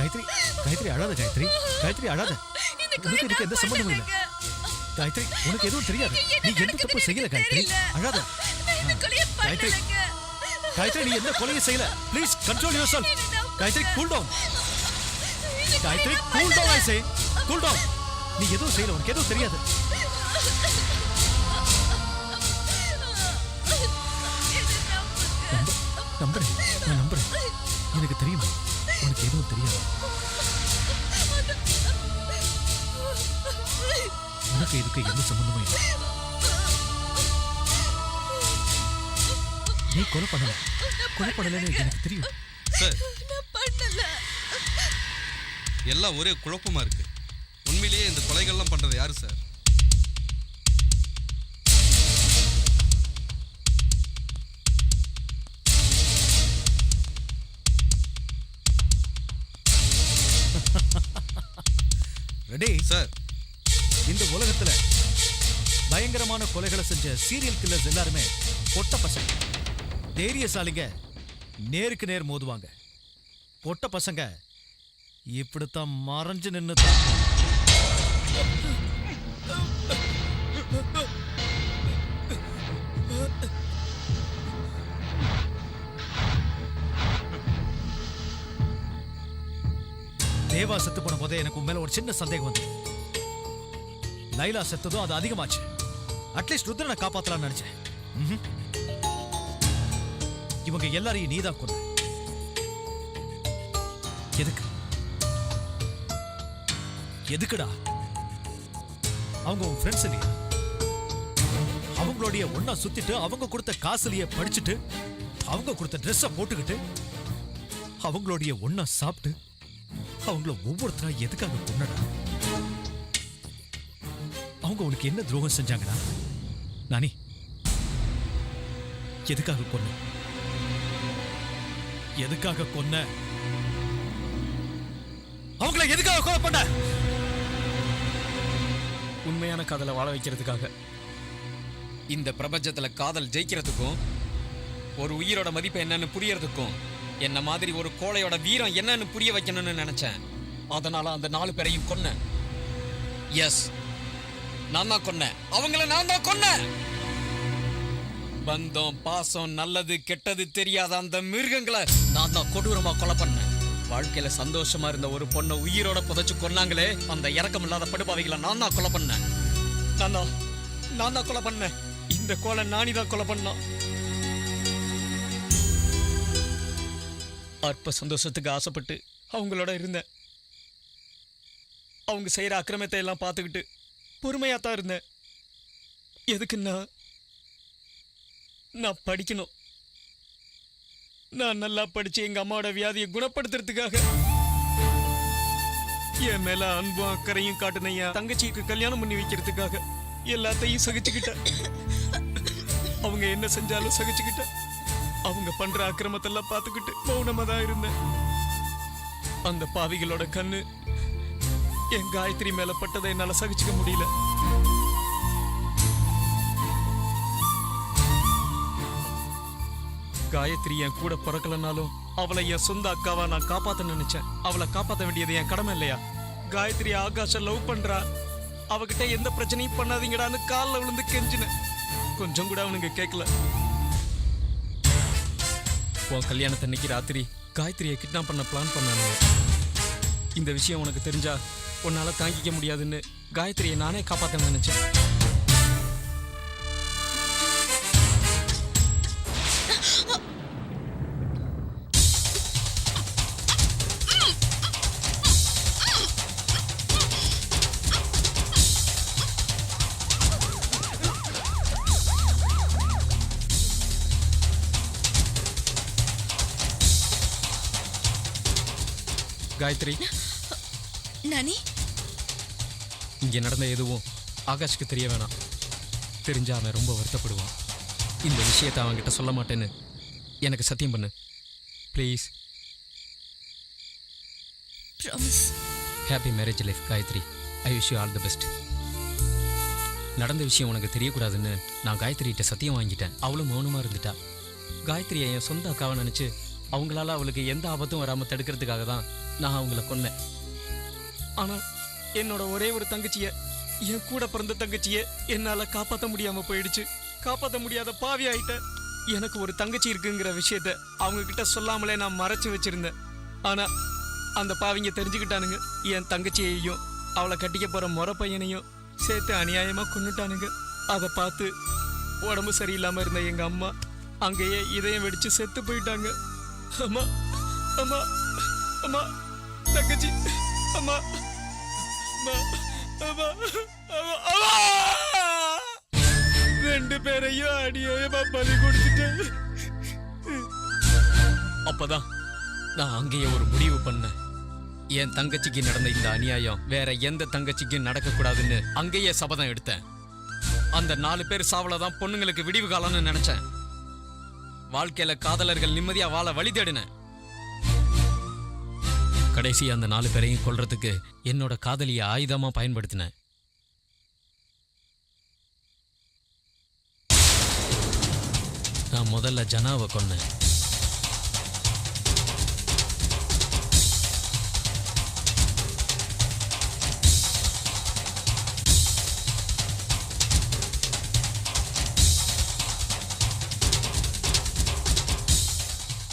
காயத்ரி காயத்ரி அழாத காயத்ரி காயத்ரி அழாத. உனக்கு இதுக்கு எந்த சம்பந்தமும் இல்லை காயத்ரி. உனக்கு எதுவும் தெரியாது. நீ எந்த தப்பு செய்யல காயத்ரி. அழாத காயத்ரி. காயத்ரி நீ எந்த கொலையும் செய்யல. Please control yourself. Gayathri cool down. Gayathri cool down. I say cool down. நீ எதுவும் செய்யல. உனக்கு எதுவும் தெரியாது. நம்புறேன். நான் நம்புறேன். எனக்கு தெரியும் உனக்கு எதுவும் தெரியாது. உனக்கு இதுக்கு எந்த சம்பந்தமும் இல்லை. நீ கொலை பண்ணலன்னு எனக்கு தெரியும் சார். எல்லாம் ஒரே குழப்பமா இருக்கு. உண்மையிலேயே இந்த கொலைகள்லாம் பண்றது யாரு சார்? Ready sir. இந்த உலகத்துல பயங்கரமான கொலைகளை செஞ்ச சீரியல் கில்லர்ஸ் எல்லாருமே பொட்ட பசங்க. தைரியசாலிங்க நேருக்கு நேர் மோதுவாங்க. பொட்ட பசங்க இப்படித்தான் மறைஞ்சு நின்று தேவா செத்து போன போதே எனக்கு உண்மையில ஒரு சின்ன சந்தேகம் வந்து. லைலா செத்ததும் அது அதிகமாச்சு. அட்லீஸ்ட் ருத்ரனை காப்பாத்தலாம்னு நினைச்சேன். இவங்க எல்லாரையும் நீதான் கொன்ன. எதுக்கு? எதுக்குடா? அவங்க உன் ஃப்ரெண்ட்ஸ் இல்லையா? அவங்களுடைய ஒன்னா சுத்திட்டு, அவங்க கொடுத்த காசுலயே படிச்சுட்டு, அவங்க கொடுத்த ட்ரெஸ்ஸை போட்டுக்கிட்டு, அவங்களுடைய ஒன்னா சாப்பிட்டு, அவங்கள ஒவ்வொருத்தரா எதுக்காக கொன்னடா? அவங்க உனக்கு என்ன துரோகம் செஞ்சாங்கடா? நானி எதுக்காக கொன்ன? எதுக்காக கொன்ன? அவங்கள எதுக்காக கொலை பண்ண? உண்மையான காதலை வாழ வைக்கிறதுக்காக. இந்த பிரபஞ்சத்துல காதல் ஜெயிக்கிறதுக்கும் ஒரு உயிரோட மதிப்பு என்னன்னு புரியறதுக்கும் என்ன மாதிரி ஒரு கோழையோட வீரம் என்னன்னு புரிய வைக்கணும்னு நினைச்சேன். அதனால அந்த 4 பேரையும் கொன்னேன். எஸ், நான் தான் கொன்னேன். அவங்கள நான் தான் கொன்னேன். பந்தம், பாசம், நல்லது கெட்டது தெரியாத அந்த மிருகங்களை நான் தான் கொடூரமா கொலை பண்ணேன். வாழ்க்கையில சந்தோஷமா இருந்த ஒரு பொண்ணை உயிரோட புதைச்சு கொன்னாங்களே, அந்த இரக்கம் இல்லாத படுபாவிகளை நான் தான் கொலை பண்ணேன். நான் தான் கொலை பண்ணேன். இந்த கொலை நானி தான் கொலை பண்ணான். அற்ப சந்தோஷத்துக்கு ஆசைப்பட்டு அவங்களோட இருந்தேன். அவங்க செய்யற அக்கிரமத்தை எல்லாம் பார்த்துக்கிட்டு பொறுமையாத்தான் இருந்தேன். எதுக்குன்னா நான் படிக்கணும். நான் நல்லா படிச்சு எங்க அம்மாவோட வியாதியை குணப்படுத்துறதுக்காக. என் மேல அன்பும் அக்கறையும் காட்டுன என் தங்கச்சிக்கு கல்யாணம் பண்ணி வைக்கிறதுக்காக எல்லாத்தையும் சகிச்சுக்கிட்டேன். அவங்க என்ன செஞ்சாலும் சகிச்சுக்கிட்டேன். அவங்க பண்ற அக்கிரமத்தெல்லாம் பார்த்துக்கிட்டு மௌனமா தான் இருந்தேன். அந்த பாவிகளோட கண்ணு என் காயத்ரி மேல பட்டதை என்னால சகிச்சுக்க முடியல. காயத்ரி என் கூட பிறக்கலனாலும் அவளை என் சொந்த அக்காவா நான் காப்பாத்த நினைச்சேன். அவளை காப்பாத்த வேண்டியது என் கடமை இல்லையா? காயத்ரி ஆகாஷ லவ் பண்றா. அவகிட்ட எந்த பிரச்சனையும் பண்ணாதீங்கடான்னு காலில் விழுந்து கெஞ்சினேன். கொஞ்சம் கூட அவனுங்க கேட்கல. உன் கல்யாணத்தன்னைக்கு ராத்திரி காயத்ரியை கிட்னாப் பண்ண பிளான் பண்ணானுங்க. இந்த விஷயம் உனக்கு தெரிஞ்சா உன்னால தாங்கிக்க முடியாதுன்னு காயத்ரியை நானே காப்பாத்த நினைச்சேன். காயத்ரி, நானி, இங்க நடந்த எதுவும் ஆகாஷ்க்கு தெரிய வேணாம். தெரிஞ்சா அவன் ரொம்ப வருத்தப்படுவான். இந்த விஷயத்தை அவன்கிட்ட சொல்ல மாட்டேன்னு எனக்கு சத்தியம் பண்ணு please. Promise. Happy marriage life Gayathri. I wish you all the best. நடந்த விஷயம் உனக்கு தெரியக்கூடாதுன்னு நான் காயத்ரிகிட்ட சத்தியம் வாங்கிட்டேன். அவளும் மௌனமாக இருந்துட்டா. காயத்ரியை என் சொந்த அக்காவை நினச்சி அவங்களால அவளுக்கு எந்த ஆபத்தும் வராமல் தடுக்கிறதுக்காக தான் நான் அவங்கள கொன்னேன். ஆனா என்னோட ஒரே ஒரு தங்கச்சிய, என் கூட பிறந்த தங்கச்சிய என்னால காப்பாத்த முடியாம போயிடுச்சு. காப்பாத்த முடியாத பாவி ஆயிட்டேன். எனக்கு ஒரு தங்கச்சி இருக்குங்கிற விஷயத்த அவங்க கிட்ட சொல்லாமலே நான் மறைச்சு வச்சிருந்தேன். ஆனா அந்த பாவிங்க தெரிஞ்சுக்கிட்டானுங்க. என் தங்கச்சியையும் அவளை கட்டிக்க போற முறை பையனையும் சேர்த்து அநியாயமா கொன்னுட்டானுங்க. அதை பார்த்து உடம்பு சரியில்லாம இருந்த எங்க அம்மா அங்கேயே இதயம் வெடிச்சு செத்து போயிட்டாங்க. அம்மா அம்மா அம்மா தங்கச்சி அம்மா அம்மா அம்மா அம்மா 2 பேரையும் அநியாயமா பலி கொடுத்துட்டேன். அப்பதான் நான் அங்கேயே ஒரு முடிவு பண்ணேன். என் தங்கச்சிக்கு நடந்த இந்த அநியாயம் வேற எந்த தங்கச்சிக்கும் நடக்கக்கூடாதுன்னு அங்கேயே சபதம் எடுத்தேன். அந்த 4 பேர் சாவலதான் பொண்ணுங்களுக்கு விடிவு காலம்னு நினைச்சேன். வாழ்க்கையில காதலர்கள் நிம்மதியா வாழ வழி தேடினேன். கடைசி அந்த 4 பேரையும் கொல்றதுக்கு என்னோட காதலியை ஆயுதமா பயன்படுத்தினேன். நான் முதல்ல ஜனாவை கொன்னேன்.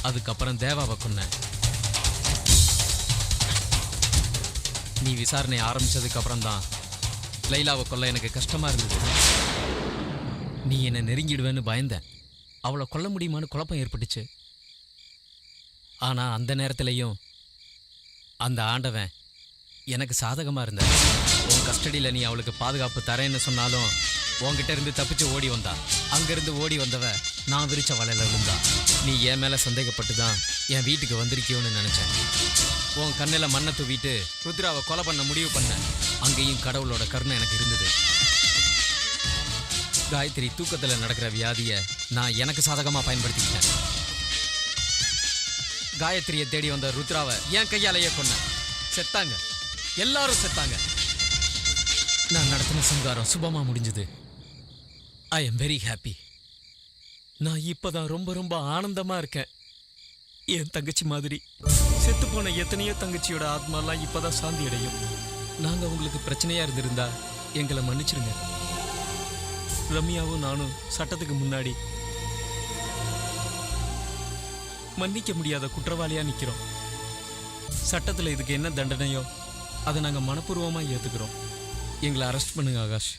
அதுக்கப்புறம் தேவாவை கொன்னேன். நீ விசாரணை ஆரம்பிச்சதுக்கு அப்புறம் தான் லைலாவை கொல்ல எனக்கு கஷ்டமா இருந்தது. நீ என்னை நெருங்கிடுவேன்னு பயந்தேன். அவளை கொல்ல முடியுமான்னு குழப்பம் ஏற்பட்டுச்சு. ஆனா அந்த நேரத்திலையும் அந்த ஆண்டவன் எனக்கு சாதகமா இருந்தா. உன் கஸ்டடியில் நீ அவளுக்கு பாதுகாப்பு தரேன்னு சொன்னாலும் உன்கிட்ட இருந்து தப்பிச்சு ஓடி வந்தா. அங்கிருந்து ஓடி வந்தவ நான் விரிச்ச வலையில விழுந்தா. நீ என் மேல சந்தேகப்பட்டு தான் என் வீட்டுக்கு வந்திருக்கியோன்னு நினைச்சேன். உன் கண்ணில் மண்ணை தூவிட்டு ருத்ராவை கொலை பண்ண முடிவு பண்ண. அங்கேயும் கடவுளோட கருணை எனக்கு இருந்தது. காயத்ரி தூக்கத்தில் நடக்கிற வியாதியை நான் எனக்கு சாதகமாக பயன்படுத்திக்கிட்டேன். காயத்ரியை தேடி வந்த ருத்ராவை என் கையாலேயே கொன்னேன். செத்தாங்க, எல்லாரும் செத்தாங்க. நான் நடத்தின சங்காரம் சுபமா முடிஞ்சது. I am very happy. நான் இப்பதான் ரொம்ப ரொம்ப ஆனந்தமா இருக்கேன். என் தங்கச்சி மாதிரி செத்து போன எத்தனையோ தங்கச்சியோட ஆத்மாலாம் இப்பதான் சாந்தி அடையும். நாங்க உங்களுக்கு பிரச்சனையா இருந்திருந்தா எங்களை மன்னிச்சிருங்க. ரம்யாவும் நானும் சட்டத்துக்கு முன்னாடி மன்னிக்க முடியாத குற்றவாளியா நிக்கிறோம். சட்டத்துல இதுக்கு என்ன தண்டனையோ அதை நாங்க மனப்பூர்வமா ஏத்துக்கிறோம். எங்களை அரெஸ்ட் பண்ணுங்க ஆகாஷ்.